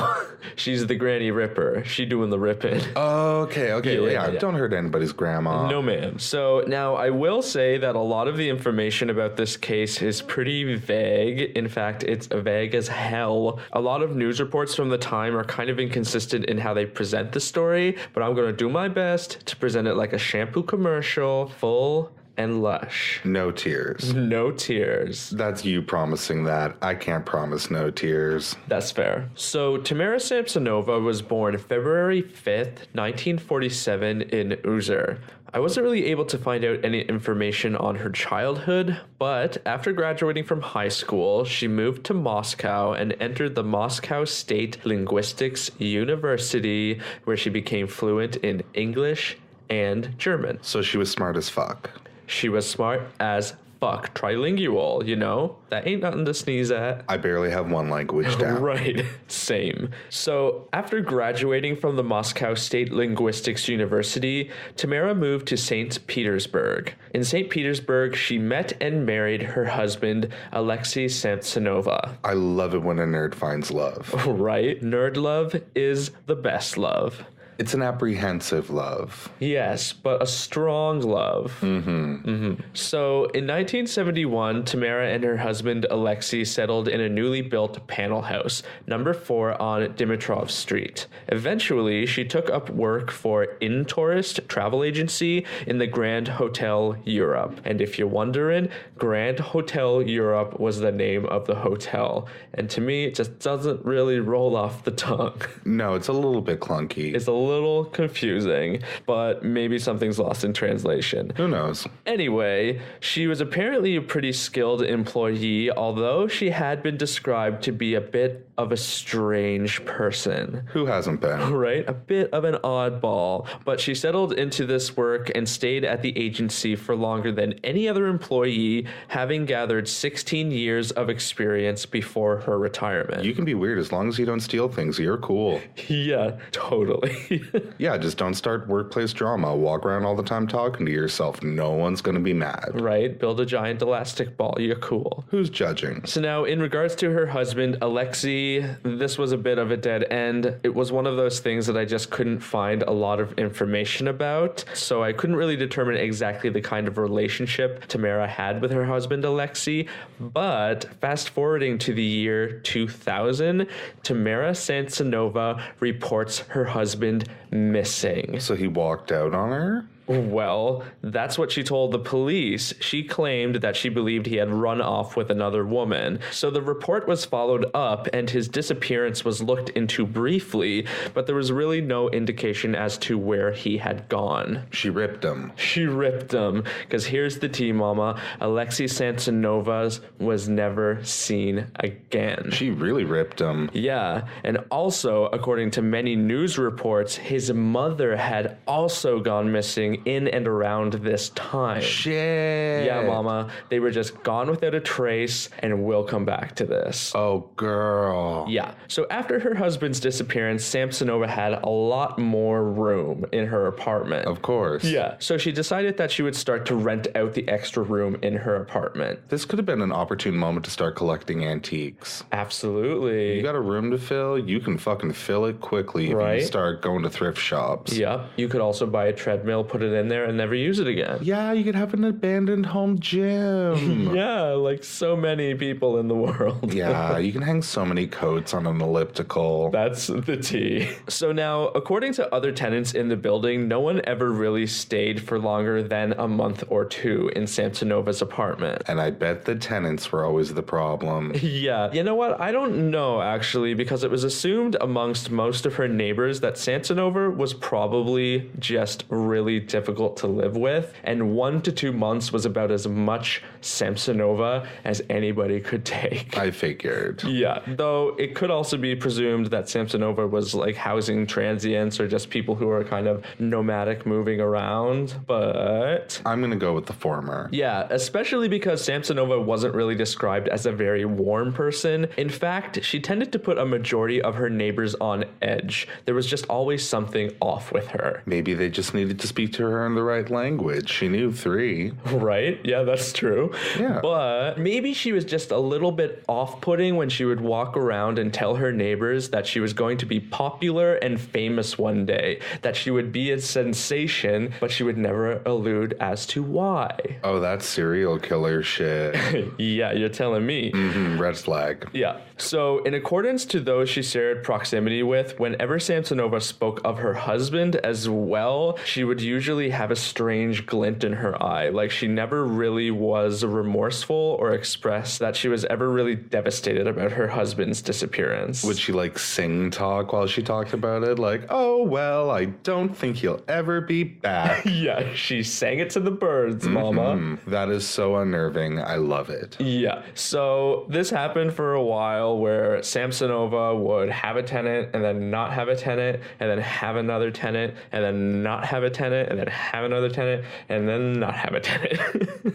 She's the Granny Ripper. She doing the ripping. Okay. Yeah. Don't hurt anybody's grandma. No, ma'am. So now I will say that a lot of the information about this case is pretty vague. In fact, it's vague as hell. A lot of news reports from the time are kind of inconsistent in how they present the story, but I'm going to do my best to present it like a shampoo commercial, full and lush. No tears. No tears. That's you promising that. I can't promise no tears. That's fair. So Tamara Samsonova was born February 5th, 1947 in Uzer. I wasn't really able to find out any information on her childhood, but after graduating from high school, she moved to Moscow and entered the Moscow State Linguistics University, where she became fluent in English and German. So she was smart as fuck. She was smart as fuck. Trilingual, you know? That ain't nothing to sneeze at. I barely have one language down. Right, same. So, after graduating from the Moscow State Linguistics University, Tamara moved to St. Petersburg. In St. Petersburg, she met and married her husband, Alexei Samsonova. I love it when a nerd finds love. Right? Nerd love is the best love. It's an apprehensive love. Yes, but a strong love. So, in 1971, Tamara and her husband Alexei settled in a newly built panel house, number 4 on Dimitrov Street. Eventually, she took up work for InTourist travel agency in the Grand Hotel Europe. And if you're wondering, Grand Hotel Europe was the name of the hotel. And to me, it just doesn't really roll off the tongue. No, it's a little bit clunky. It's a little confusing, but maybe something's lost in translation. Who knows? Anyway, she was apparently a pretty skilled employee, although she had been described to be a bit of a strange person. Who hasn't been? Right? A bit of an oddball. But she settled into this work and stayed at the agency for longer than any other employee, having gathered 16 years of experience before her retirement. You can be weird as long as you don't steal things. You're cool. Yeah, totally. Yeah, just don't start workplace drama. Walk around all the time talking to yourself. No one's going to be mad. Right? Build a giant elastic ball. You're cool. Who's judging? So now, in regards to her husband, Alexei, this was a bit of a dead end. It was one of those things that I just couldn't find a lot of information about. So I couldn't really determine exactly the kind of relationship Tamara had with her husband, Alexei. But fast forwarding to the year 2000, Tamara Samsonova reports her husband missing. So he walked out on her? Well, that's what she told the police. She claimed that she believed he had run off with another woman. So the report was followed up and his disappearance was looked into briefly, but there was really no indication as to where he had gone. She ripped him. She ripped him. Because here's the tea, mama. Alexei Samsonova was never seen again. She really ripped him. Yeah, and also, according to many news reports, his mother had also gone missing in and around this time. Shit. Yeah, mama. They were just gone without a trace, and we'll come back to this. Oh, girl. Yeah. So after her husband's disappearance, Samsonova had a lot more room in her apartment. Of course. Yeah. So she decided that she would start to rent out the extra room in her apartment. This could have been an opportune moment to start collecting antiques. Absolutely. You got a room to fill, you can fucking fill it quickly if you start going to thrift shops. Yeah. You could also buy a treadmill, put it in there, and never use it again. Yeah, you could have an abandoned home gym. Yeah, like so many people in the world. Yeah, you can hang so many coats on an elliptical. That's the tea. So now, according to other tenants in the building, no one ever really stayed for longer than a month or two in Samsonova's apartment. And I bet the tenants were always the problem. Yeah. You know what? I don't know, actually, because it was assumed amongst most of her neighbors that Samsonova was probably just really difficult to live with, and 1 to 2 months was about as much Samsonova as anybody could take. I figured. Yeah, though it could also be presumed that Samsonova was like housing transients or just people who are kind of nomadic moving around, but I'm gonna go with the former. Yeah, especially because Samsonova wasn't really described as a very warm person. In fact, she tended to put a majority of her neighbors on edge. There was just always something off with her. Maybe they just needed to speak to her in the right language. She knew 3. Right? Yeah, that's true. Yeah. But maybe she was just a little bit off-putting when she would walk around and tell her neighbors that she was going to be popular and famous one day, that she would be a sensation, but she would never allude as to why. Oh, that's serial killer shit. Yeah, you're telling me. Red flag. Yeah. So, in accordance to those she shared proximity with, whenever Samsonova spoke of her husband as well, she would usually have a strange glint in her eye. Like, she never really was remorseful or expressed that she was ever really devastated about her husband's disappearance. Would she like sing talk while she talked about it? Like, oh, well, I don't think he'll ever be back. Yeah, she sang it to the birds, mama. That is so unnerving. I love it. Yeah, so this happened for a while where Samsonova would have a tenant and then not have a tenant and then have another tenant and then not have a tenant and then have another tenant and then not have a tenant.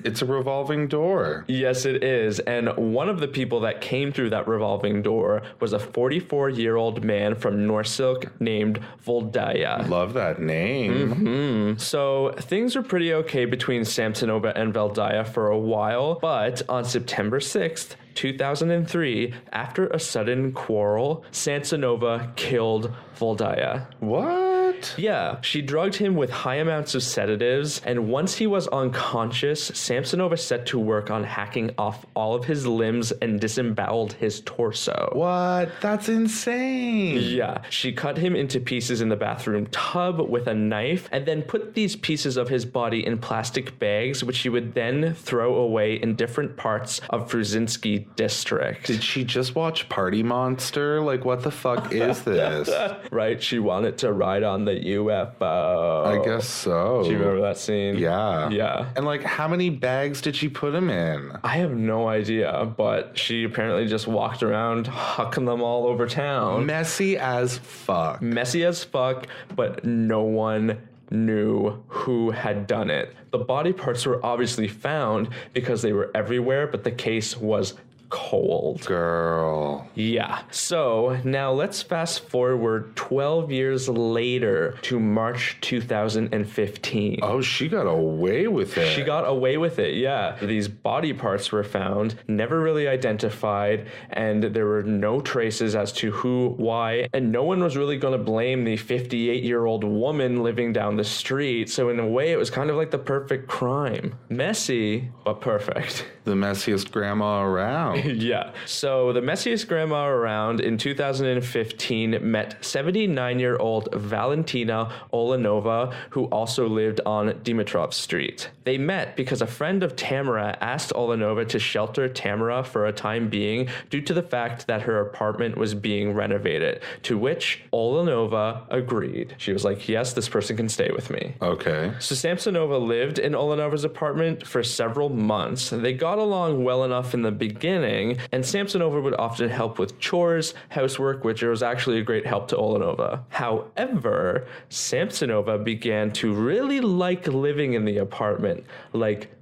It's a revolving door. Yes, it is. And one of the people that came through that revolving door was a 44-year-old man from Norsuk named Voldaya. Love that name. So things were pretty okay between Samsonova and Voldaya for a while, but on September 6th, 2003, after a sudden quarrel, Samsonova killed Voldaya. What? Yeah, she drugged him with high amounts of sedatives, and once he was unconscious, Samsonova set to work on hacking off all of his limbs and disemboweled his torso. What? That's insane. Yeah, she cut him into pieces in the bathroom tub with a knife and then put these pieces of his body in plastic bags, which she would then throw away in different parts of Fruzinski district. Did she just watch Party Monster? Like, what the fuck is this? Right, she wanted to ride on the UFO. I guess so. Do you remember that scene? Yeah. Yeah. And like, how many bags did she put him in? I have no idea, but she apparently just walked around hucking them all over town. Messy as fuck. Messy as fuck, but no one knew who had done it. The body parts were obviously found because they were everywhere, but the case was cold. Girl. Yeah. So now let's fast forward 12 years later to March 2015. Oh, she got away with it. She got away with it, yeah. These body parts were found, never really identified, and there were no traces as to who, why, and no one was really going to blame the 58-year-old woman living down the street. So in a way, it was kind of like the perfect crime. Messy, but perfect. The messiest grandma around. Yeah. So the messiest grandma around in 2015 met 79-year-old Valentina Olenova, who also lived on Dimitrov Street. They met because a friend of Tamara asked Olenova to shelter Tamara for a time being due to the fact that her apartment was being renovated, to which Olenova agreed. She was like, yes, this person can stay with me. Okay. So Samsonova lived in Olenova's apartment for several months. They got along well enough in the beginning, and Samsonova would often help with chores, housework, which was actually a great help to Olenova. However, Samsonova began to really like living in the apartment,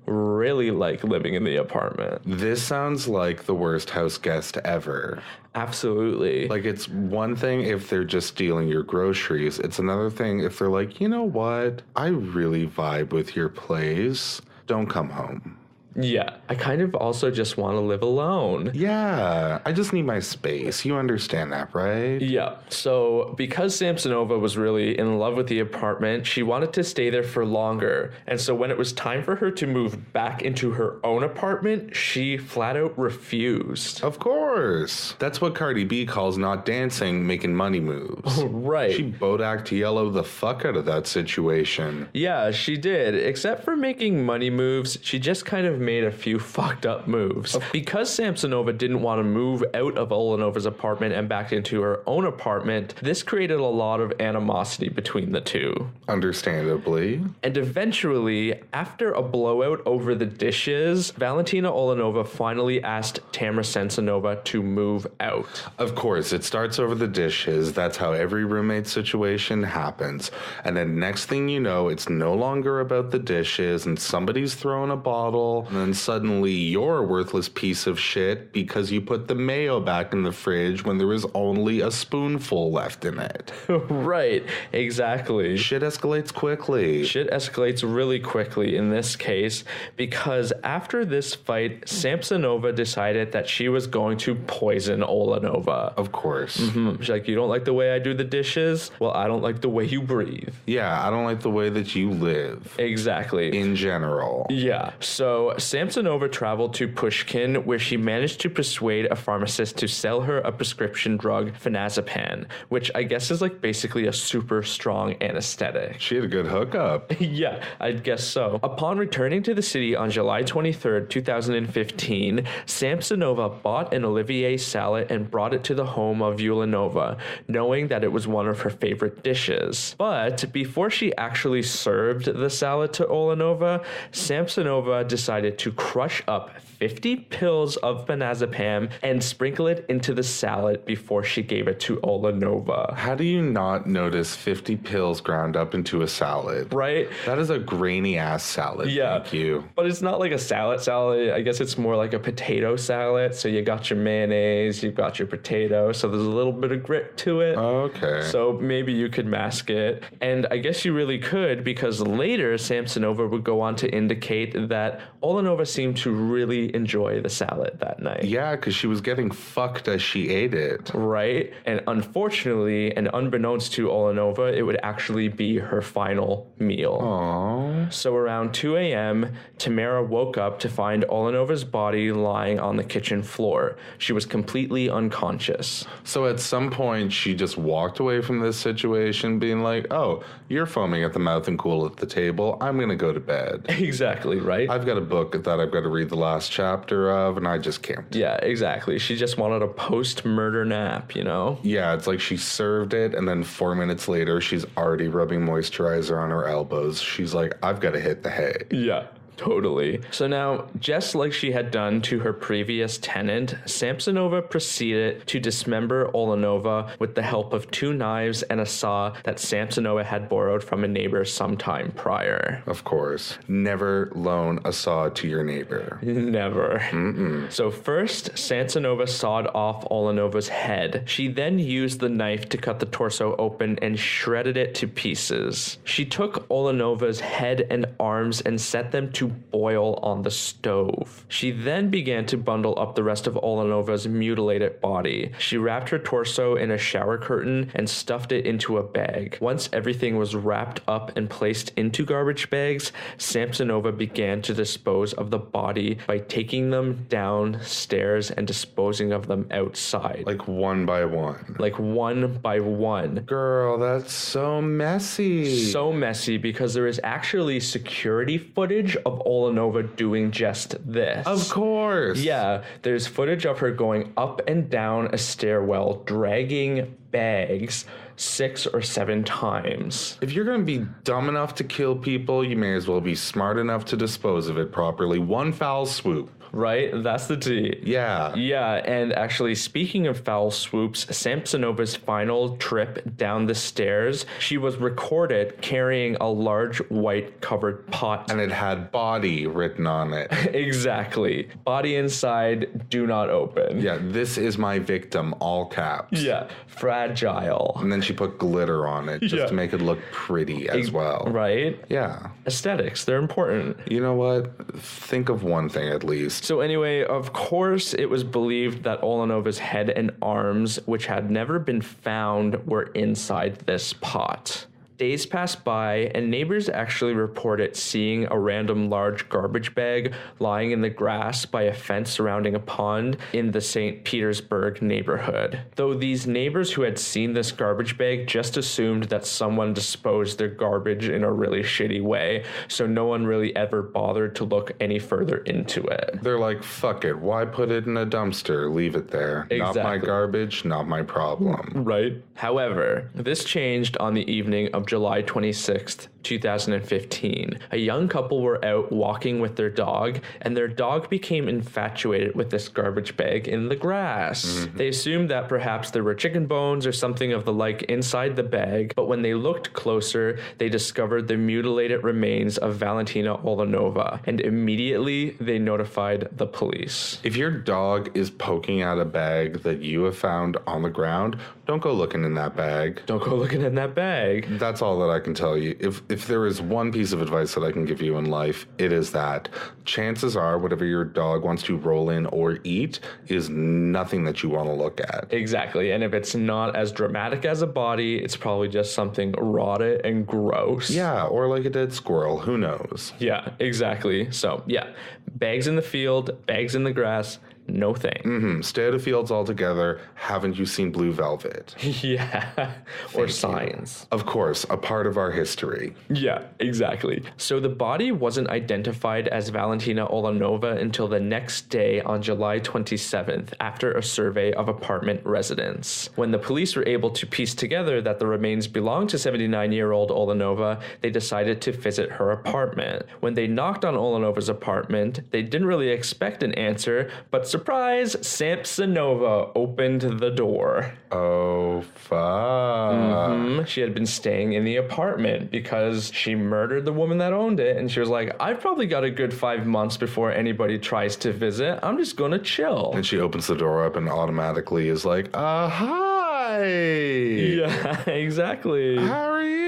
really like living in the apartment. This sounds like the worst house guest ever. Absolutely. Like, it's one thing if they're just stealing your groceries. It's another thing if they're like, you know what? I really vibe with your place. Don't come home. Yeah, I kind of also just want to live alone. Yeah, I just need my space. You understand that, right? Yeah, so because Samsonova was really in love with the apartment, she wanted to stay there for longer. And so when it was time for her to move back into her own apartment, she flat out refused. Of course. That's what Cardi B calls not dancing, making money moves. Right. She Bodak yellow the fuck out of that situation. Yeah, she did. Except for making money moves, she just kind of made a few fucked up moves. Because Samsonova didn't want to move out of Olenova's apartment and back into her own apartment, this created a lot of animosity between the two. Understandably. And eventually, after a blowout over the dishes, Valentina Olenova finally asked Tamara Samsonova to move out. Of course, it starts over the dishes. That's how every roommate situation happens. And then next thing you know, it's no longer about the dishes and somebody's throwing a bottle. And then suddenly you're a worthless piece of shit because you put the mayo back in the fridge when there was only a spoonful left in it. Right, exactly. Shit escalates quickly. Shit escalates really quickly in this case because after this fight, Samsonova decided that she was going to poison Olenova. Of course. She's like, you don't like the way I do the dishes? Well, I don't like the way you breathe. Yeah, I don't like the way that you live. Exactly. In general. Yeah. So Samsonova traveled to Pushkin, where she managed to persuade a pharmacist to sell her a prescription drug, phenazepam, which I guess is like basically a super strong anesthetic. She had a good hookup. Yeah, I guess so. Upon returning to the city on July 23rd, 2015, Samsonova bought an Olivier salad and brought it to the home of Yulanova, knowing that it was one of her favorite dishes. But before she actually served the salad to Olenova, Samsonova decided to crush up 50 pills of phenazepam and sprinkle it into the salad before she gave it to Olenova. How do you not notice 50 pills ground up into a salad? Right? That is a grainy ass salad. Yeah. Thank you. But it's not like a salad. I guess it's more like a potato salad. So you got your mayonnaise, you've got your potato. So there's a little bit of grit to it. Okay. So maybe you could mask it. And I guess you really could, because later Samsonova would go on to indicate that Olenova seemed to really enjoy the salad that night. Yeah, because she was getting fucked as she ate it. Right? And unfortunately, and unbeknownst to Olenova, it would actually be her final meal. Aww. So around 2 a.m., Tamara woke up to find Olenova's body lying on the kitchen floor. She was completely unconscious. So at some point, she just walked away from this situation being like, oh, you're foaming at the mouth and cool at the table. I'm going to go to bed. Exactly, right? I've got a book that I've got to read the last chapter of, and I just can't. Yeah, exactly. She just wanted a post-murder nap, you know? Yeah, it's like she served it, and then 4 minutes later, she's already rubbing moisturizer on her elbows. She's like, I've got to hit the hay. Yeah. Totally. So now, just like she had done to her previous tenant, Samsonova proceeded to dismember Olenova with the help of 2 knives and a saw that Samsonova had borrowed from a neighbor sometime prior. Of course. Never loan a saw to your neighbor. Never. Mm-mm. So first, Samsonova sawed off Olenova's head. She then used the knife to cut the torso open and shredded it to pieces. She took Olenova's head and arms and set them to boil on the stove. She then began to bundle up the rest of Olenova's mutilated body. She wrapped her torso in a shower curtain and stuffed it into a bag. Once everything was wrapped up and placed into garbage bags, Samsonova began to dispose of the body by taking them downstairs and disposing of them outside. Like one by one. Like one by one. Girl, that's so messy. So messy, because there is actually security footage of Olenova doing just this. Of course. Yeah, there's footage of her going up and down a stairwell, dragging bags 6 or 7 times. If you're going to be dumb enough to kill people, you may as well be smart enough to dispose of it properly. One foul swoop. Right? That's the T. Yeah. Yeah, and actually, speaking of foul swoops, Samsonova's final trip down the stairs, she was recorded carrying a large white covered pot. And it had body written on it. Exactly. Body inside, do not open. Yeah, this is my victim, all caps. Yeah, fragile. And then she put glitter on it just to make it look pretty as well. Right? Yeah. Aesthetics, they're important. You know what? Think of one thing at least. So anyway, of course, it was believed that Olenova's head and arms, which had never been found, were inside this pot. Days passed by, and neighbors actually reported seeing a random large garbage bag lying in the grass by a fence surrounding a pond in the St. Petersburg neighborhood. Though these neighbors who had seen this garbage bag just assumed that someone disposed their garbage in a really shitty way, so no one really ever bothered to look any further into it. They're like, fuck it, why put it in a dumpster? Leave it there. Exactly. Not my garbage, not my problem. Right. However, this changed on the evening of July 26th, 2015. A young couple were out walking with their dog, and their dog became infatuated with this garbage bag in the grass. Mm-hmm. They assumed that perhaps there were chicken bones or something of the like inside the bag, but when they looked closer, they discovered the mutilated remains of Valentina Olenova, and immediately they notified the police. If your dog is poking out a bag that you have found on the ground, don't go looking in that bag. Don't go looking in that bag. That's all that I can tell you. If If there is one piece of advice that I can give you in life, it is that chances are whatever your dog wants to roll in or eat is nothing that you want to look at. Exactly. And if it's not as dramatic as a body, it's probably just something rotted and gross. Yeah, or like a dead squirrel. Who knows? Yeah, exactly. So, yeah, bags in the field, bags in the grass, no thing. Stay out of fields altogether. Haven't you seen Blue Velvet? Yeah. Or Signs. Of course, a part of our history. Yeah, exactly. So the body wasn't identified as Valentina Olenova until the next day on July 27th after a survey of apartment residents. When the police were able to piece together that the remains belonged to 79-year-old Olenova, they decided to visit her apartment. When they knocked on Olenova's apartment, they didn't really expect an answer, but surprise, Samsonova opened the door. Oh, fuck. She had been staying in the apartment because she murdered the woman that owned it, and she was like, I've probably got a good 5 months before anybody tries to visit. I'm just gonna chill. And she opens the door up and automatically is like, hi. Yeah, exactly. How are you?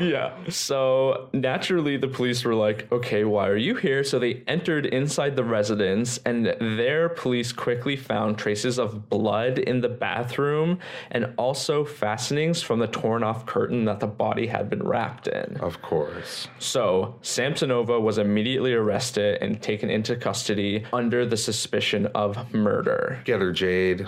Yeah. So naturally, the police were like, okay, why are you here? So they entered inside the residence, and there police quickly found traces of blood in the bathroom and also fastenings from the torn off curtain that the body had been wrapped in. Of course. So Samsonova was immediately arrested and taken into custody under the suspicion of murder. Get her, Jade.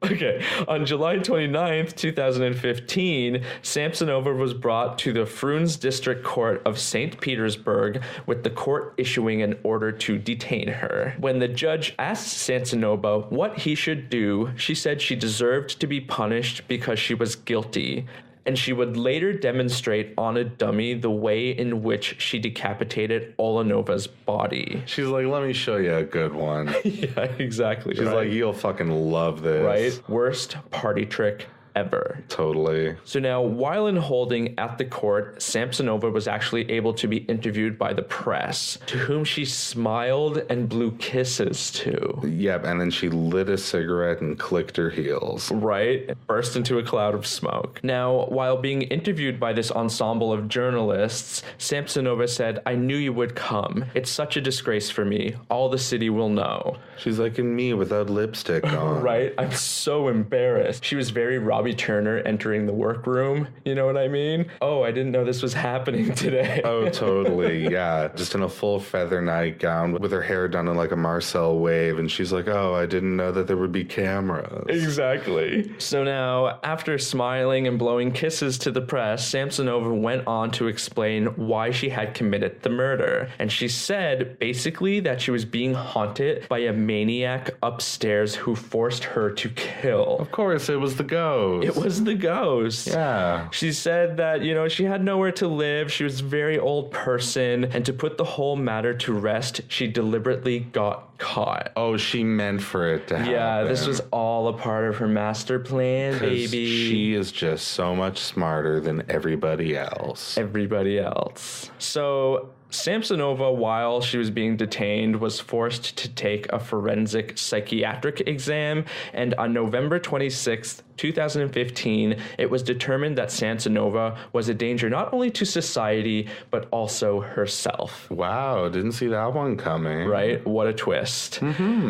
Okay, on July 29th, 2015, Samsonova was brought to the Fruins District Court of St. Petersburg, with the court issuing an order to detain her. When the judge asked Samsonova what he should do, she said she deserved to be punished because she was guilty, and she would later demonstrate on a dummy the way in which she decapitated Olenova's body. She's like, let me show you a good one. Yeah, exactly. She's like, you'll fucking love this. Right? Worst party trick ever. Totally. So now, while in holding at the court, Samsonova was actually able to be interviewed by the press, to whom she smiled and blew kisses to. Yep, and then she lit a cigarette and clicked her heels. Right? Burst into a cloud of smoke. Now, while being interviewed by this ensemble of journalists, Samsonova said, I knew you would come. It's such a disgrace for me. All the city will know. She's like, in me without lipstick on. Right? I'm so embarrassed. She was very Robbie Turner entering the workroom. You know what I mean? Oh, I didn't know this was happening today. Oh, totally. Yeah. Just in a full feather nightgown with her hair done in like a Marcel wave. And she's like, oh, I didn't know that there would be cameras. Exactly. So now, after smiling and blowing kisses to the press, Samsonova went on to explain why she had committed the murder. And she said basically that she was being haunted by a maniac upstairs who forced her to kill. Of course, it was the ghost. It was the ghost. Yeah. She said that, she had nowhere to live. She was a very old person. And to put the whole matter to rest, she deliberately got caught. Oh, she meant for it to happen. Yeah, this was all a part of her master plan, baby. She is just so much smarter than everybody else. Everybody else. So Samsonova, while she was being detained, was forced to take a forensic psychiatric exam, and on November 26th, 2015, it was determined that Samsonova was a danger not only to society, but also herself. Wow, didn't see that one coming. Right? What a twist.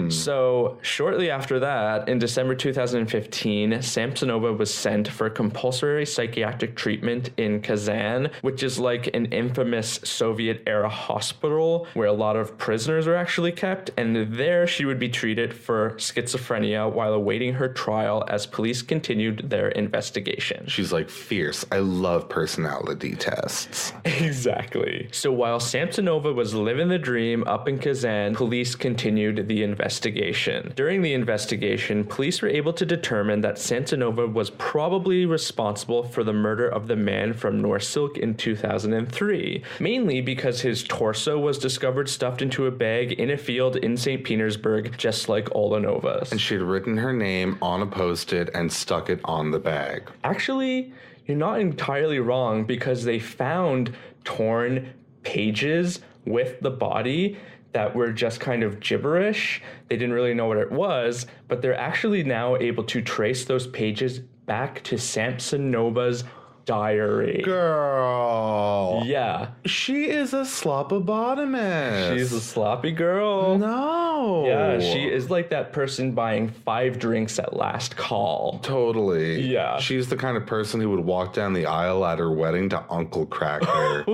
So shortly after that, in December 2015, Samsonova was sent for compulsory psychiatric treatment in Kazan, which is like an infamous Soviet-era hospital where a lot of prisoners were actually kept, and there she would be treated for schizophrenia while awaiting her trial as police continued their investigation. She's like, fierce. I love personality tests. Exactly. So while Samsonova was living the dream up in Kazan, police continued the investigation. During the investigation, police were able to determine that Samsonova was probably responsible for the murder of the man from Norilsk in 2003, mainly because his torso was discovered stuffed into a bag in a field in St. Petersburg, just like Olenova's. And she'd written her name on a post-it and stuck it on the bag. Actually, you're not entirely wrong, because they found torn pages with the body that were just kind of gibberish. They didn't really know what it was, but they're actually now able to trace those pages back to Samsonova's diary. Girl. Yeah. She is a slopobotomist. She's a sloppy girl. No. Yeah, she is like that person buying 5 drinks at last call. Totally. Yeah. She's the kind of person who would walk down the aisle at her wedding to Uncle Cracker.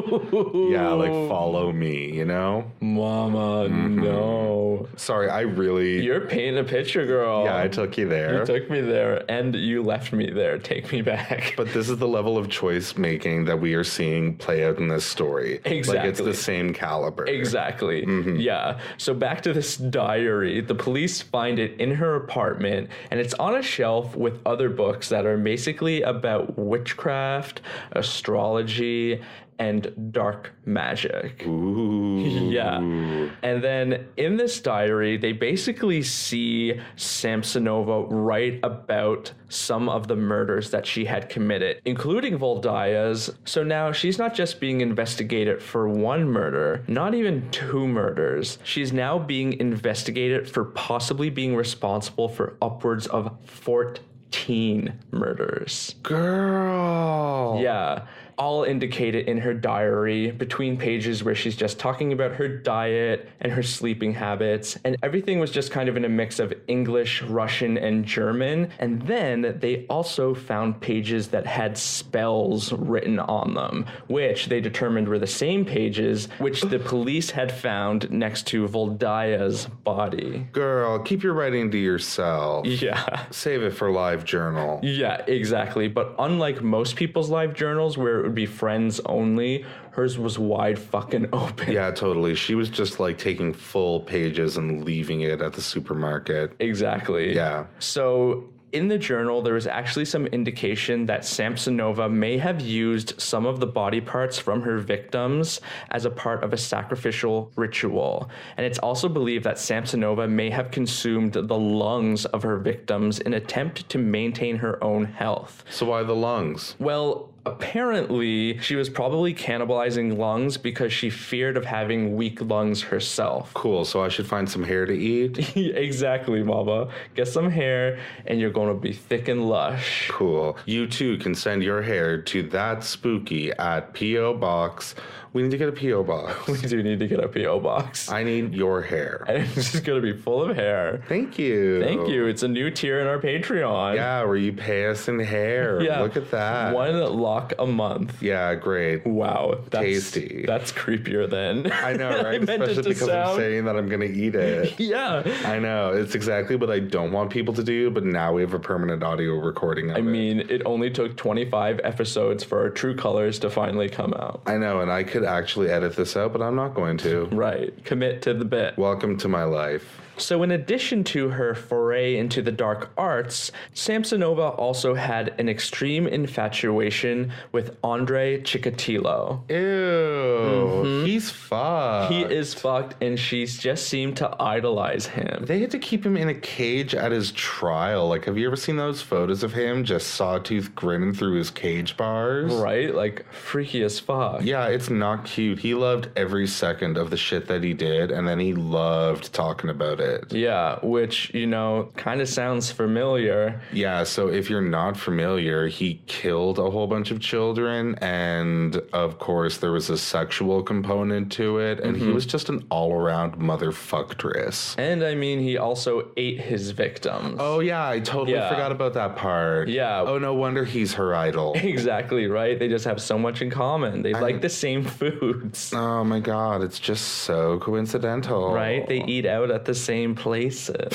Yeah, like follow me, you know? Mama, no. Sorry, I really... You're painting a picture, girl. Yeah, I took you there. You took me there, and you left me there. Take me back. But this is the level of choice making that we are seeing play out in this story. Exactly. Like, it's the same caliber. Exactly. Yeah. So back to this diary. The police find it in her apartment, and it's on a shelf with other books that are basically about witchcraft, astrology, and dark magic. Ooh. Yeah. And then in this diary, they basically see Samsonova write about some of the murders that she had committed, including Voldaya's. So now she's not just being investigated for 1 murder, not even 2 murders. She's now being investigated for possibly being responsible for upwards of 14 murders. Girl. Yeah. All indicated in her diary between pages where she's just talking about her diet and her sleeping habits. And everything was just kind of in a mix of English, Russian, and German. And then they also found pages that had spells written on them, which they determined were the same pages which the police had found next to Voldaya's body. Girl, keep your writing to yourself. Yeah. Save it for live journal. Yeah, exactly. But unlike most people's live journals where it would be friends only, hers was wide fucking open. Yeah, totally. She was just like taking full pages and leaving it at the supermarket. Exactly. Yeah. So in the journal, there was actually some indication that Samsonova may have used some of the body parts from her victims as a part of a sacrificial ritual. And it's also believed that Samsonova may have consumed the lungs of her victims in an attempt to maintain her own health. So why the lungs? Well, apparently, she was probably cannibalizing lungs because she feared of having weak lungs herself. Cool, so I should find some hair to eat? Exactly, mama. Get some hair, and you're going to be thick and lush. Cool. You too can send your hair to That Spooky at P.O. Box. We need to get a P.O. Box. We do need to get a P.O. box. I need your hair. And it's just going to be full of hair. Thank you. Thank you. It's a new tier in our Patreon. Yeah, where you pay us in hair. Yeah. Look at that. 1 lock a month. Yeah, great. Wow. That's, tasty. That's creepier than... I know, right? I meant Especially it to because I'm sound. saying that I'm going to eat it. Yeah. I know. It's exactly what I don't want people to do, but now we have a permanent audio recording of it. I mean, it only took 25 episodes for our true colors to finally come out. I know, and I could actually edit this out, but I'm not going to. Right. Commit to the bit. Welcome to my life. So in addition to her foray into the dark arts, Samsonova also had an extreme infatuation with Andrei Chikatilo. Ew. He's fucked. He is fucked, and she's just seemed to idolize him. They had to keep him in a cage at his trial. Like, have you ever seen those photos of him just sawtooth grinning through his cage bars? Right? Like, freaky as fuck. Yeah, it's not cute. He loved every second of the shit that he did, and then he loved talking about it. Yeah, which, you know, kind of sounds familiar. Yeah, so if you're not familiar, he killed a whole bunch of children, and of course there was a sexual component to it, and he was just an all-around motherfucktris. And I mean, he also ate his victims. Oh yeah, I totally forgot about that part. Yeah. Oh, no wonder he's her idol. Exactly, right? They just have so much in common. They like the same foods. Oh my god, it's just so coincidental. Right? They eat out at the same places.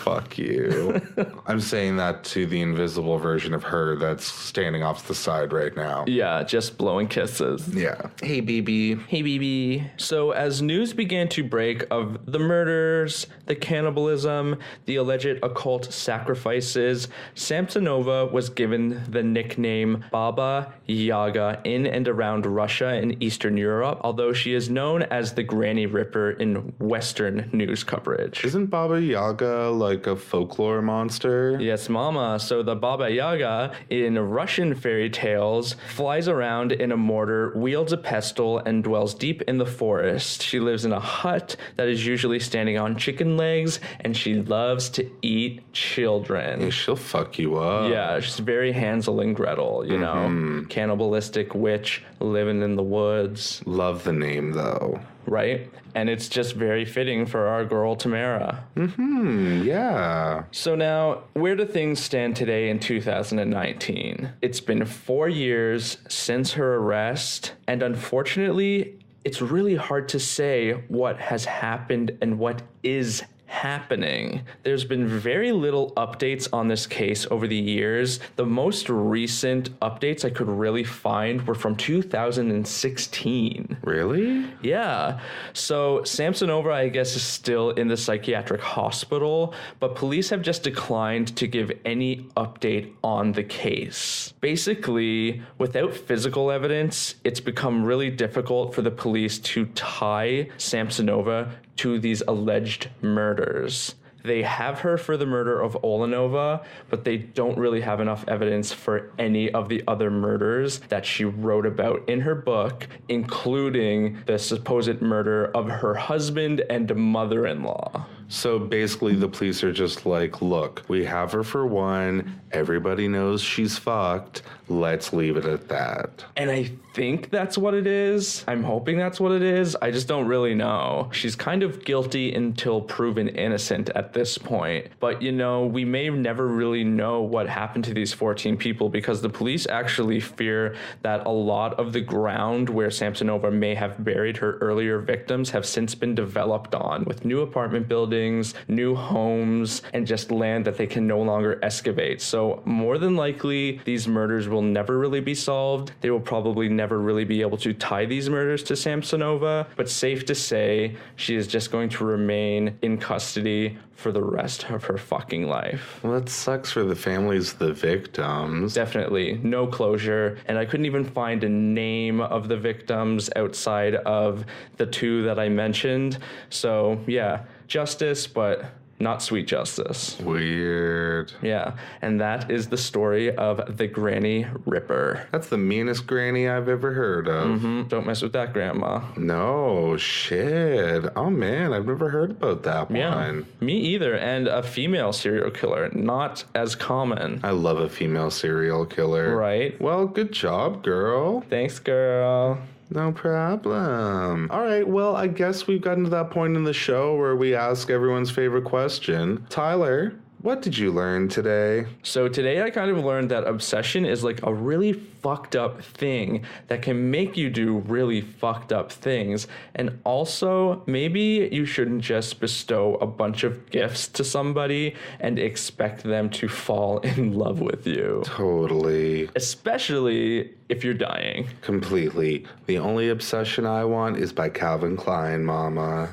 Fuck you. I'm saying that to the invisible version of her that's standing off to the side right now. Yeah, just blowing kisses. Yeah. Hey, BB. Hey, BB. So as news began to break of the murders, the cannibalism, the alleged occult sacrifices, Samsonova was given the nickname Baba Yaga in and around Russia and Eastern Europe, although she is known as the Granny Ripper in Western news coverage. Isn't Baba Yaga like a folklore monster? Yes, mama. So the Baba Yaga in Russian fairy tales flies around in a mortar, wields a pestle, and dwells deep in the forest. She lives in a hut that is usually standing on chicken legs, and she loves to eat children. Yeah, she'll fuck you up. Yeah, she's very Hansel and Gretel, you know, cannibalistic witch living in the woods. Love the name, though. Right? And it's just very fitting for our girl Tamara. Yeah. So now, where do things stand today in 2019? It's been 4 years since her arrest, and unfortunately, it's really hard to say what has happened and what is happening. There's been very little updates on this case over the years. The most recent updates I could really find were from 2016. Really? Yeah. So Samsonova, I guess, is still in the psychiatric hospital, but police have just declined to give any update on the case. Basically, without physical evidence, it's become really difficult for the police to tie Samsonova to these alleged murders. They have her for the murder of Olenova, but they don't really have enough evidence for any of the other murders that she wrote about in her book, including the supposed murder of her husband and mother-in-law. So basically the police are just like, look, we have her for one. Everybody knows she's fucked. Let's leave it at that. And I think that's what it is. I'm hoping that's what it is. I just don't really know. She's kind of guilty until proven innocent at this point. But, you know, we may never really know what happened to these 14 people because the police actually fear that a lot of the ground where Samsonova may have buried her earlier victims have since been developed on with new apartment buildings, new homes, and just land that they can no longer excavate. So more than likely, these murders will never really be solved. They will probably never really be able to tie these murders to Samsonova, but safe to say, she is just going to remain in custody for the rest of her fucking life. Well, that sucks for the families of the victims. Definitely. No closure. And I couldn't even find a name of the victims outside of the two that I mentioned. So, yeah, justice, but not sweet justice. Weird. Yeah, and that is the story of the Granny Ripper. That's the meanest granny I've ever heard of. Don't mess with that, Grandma. No, shit. Oh, man, I've never heard about that one. Me either, and a female serial killer, not as common. I love a female serial killer. Right? Well, good job, girl. Thanks, girl. No problem. All right, well, I guess we've gotten to that point in the show where we ask everyone's favorite question. Tyler, what did you learn today? So today I kind of learned that obsession is like a really fucked up thing that can make you do really fucked up things. And also, maybe you shouldn't just bestow a bunch of gifts to somebody and expect them to fall in love with you. Totally. Especially if you're dying. Completely. The only obsession I want is by Calvin Klein, mama.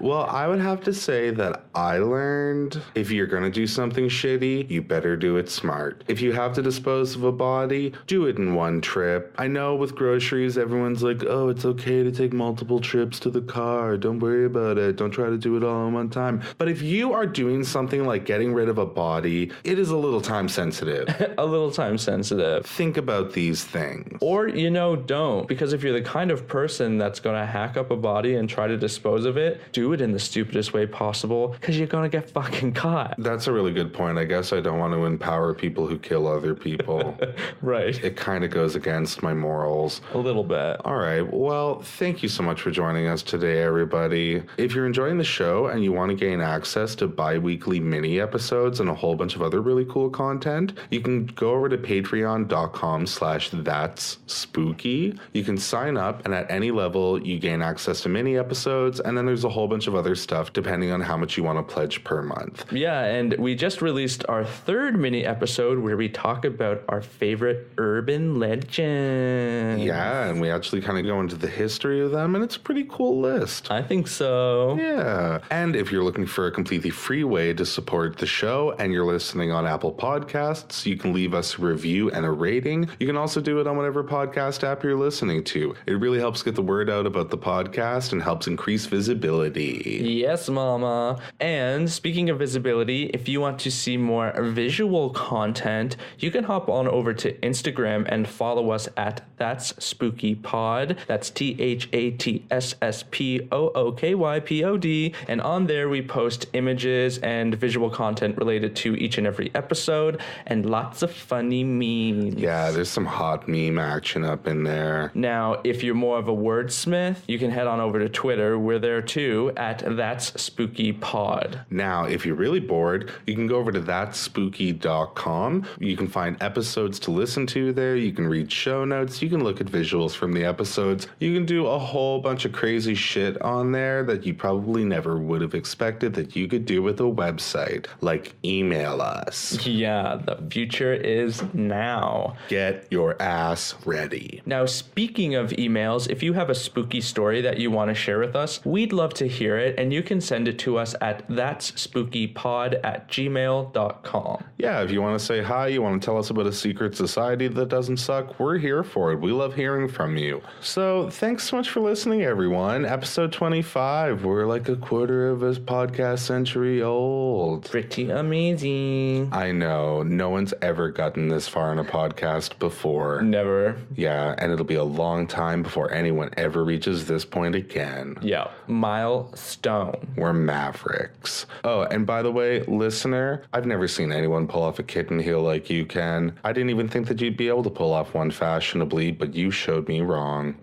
Well, I would have to say that I learned if you're going to do something shitty, you better do it smart. If you have to dispose of a body, do it in one trip. I know with groceries, everyone's like, oh, it's okay to take multiple trips to the car. Don't worry about it. Don't try to do it all in one time. But if you are doing something like getting rid of a body, it is a little time sensitive. A little time sensitive. Think about these things. Or, you know, don't. Because if you're the kind of person that's going to hack up a body and try to dispose of it, do it in the stupidest way possible because you're going to get fucking caught. That's a really good point. I guess I don't want to empower people who kill other people. Right. It kind of goes against my morals. A little bit. All right. Well, thank you so much for joining us today, everybody. If you're enjoying the show and you want to gain access to bi-weekly mini episodes and a whole bunch of other really cool content, you can go over to patreon.com/thatsspooky. You can sign up, and at any level, you gain access to mini episodes, and then there's a whole bunch of other stuff depending on how much you want to pledge per month. Yeah, and we just released our third mini episode where we talk about our favorite urban legends. Yeah, and we actually kind of go into the history of them, and it's a pretty cool list. I think so. Yeah. And if you're looking for a completely free way to support the show and you're listening on Apple Podcasts, you can leave us a review and a rating. You can also do it on whatever podcast app you're listening to. It really helps get the word out about the podcast and helps increase visibility. visibility. Yes, mama. And speaking of visibility, if you want to see more visual content, you can hop on over to Instagram and follow us at That's Spooky Pod. That's ThatSSPOOKYPOD. And on there, we post images and visual content related to each and every episode and lots of funny memes. Yeah, there's some hot meme action up in there. Now, if you're more of a wordsmith, you can head on over to Twitter. We're there too at That's Spooky Pod. Now, if you're really bored, you can go over to thatspooky.com. You can find episodes to listen to there. You can read show notes. You can look at visuals from the episodes. You can do a whole bunch of crazy shit on there that you probably never would have expected that you could do with a website, like email us. Yeah, the future is now. Get your ass ready. Now, speaking of emails, if you have a spooky story that you want to share with us, we'd love to hear it, and you can send it to us at thatsspookypod@gmail.com. Yeah, if you want to say hi, you want to tell us about a secret society that doesn't suck, we're here for it. We love hearing from you. So thanks so much for listening, everyone. Episode 25. We're like a quarter of a podcast century old. Pretty amazing. I know. No one's ever gotten this far in a podcast before. Never. Yeah, and it'll be a long time before anyone ever reaches this point again. Yeah, milestone. We're mavericks. Oh, and by the way, listener, I've never seen anyone pull off a kitten heel like you can. I didn't even think that you'd be able to pull off one fashionably, but you showed me wrong.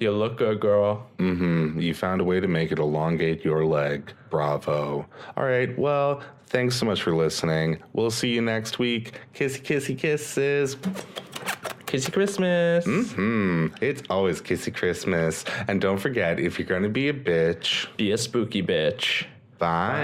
You look good, girl. You found a way to make it elongate your leg. Bravo. All right, well, thanks so much for listening. We'll see you next week. Kissy, kissy, kisses. Kissy Christmas. It's always kissy Christmas. And don't forget, if you're going to be a bitch, Be a spooky bitch. bye.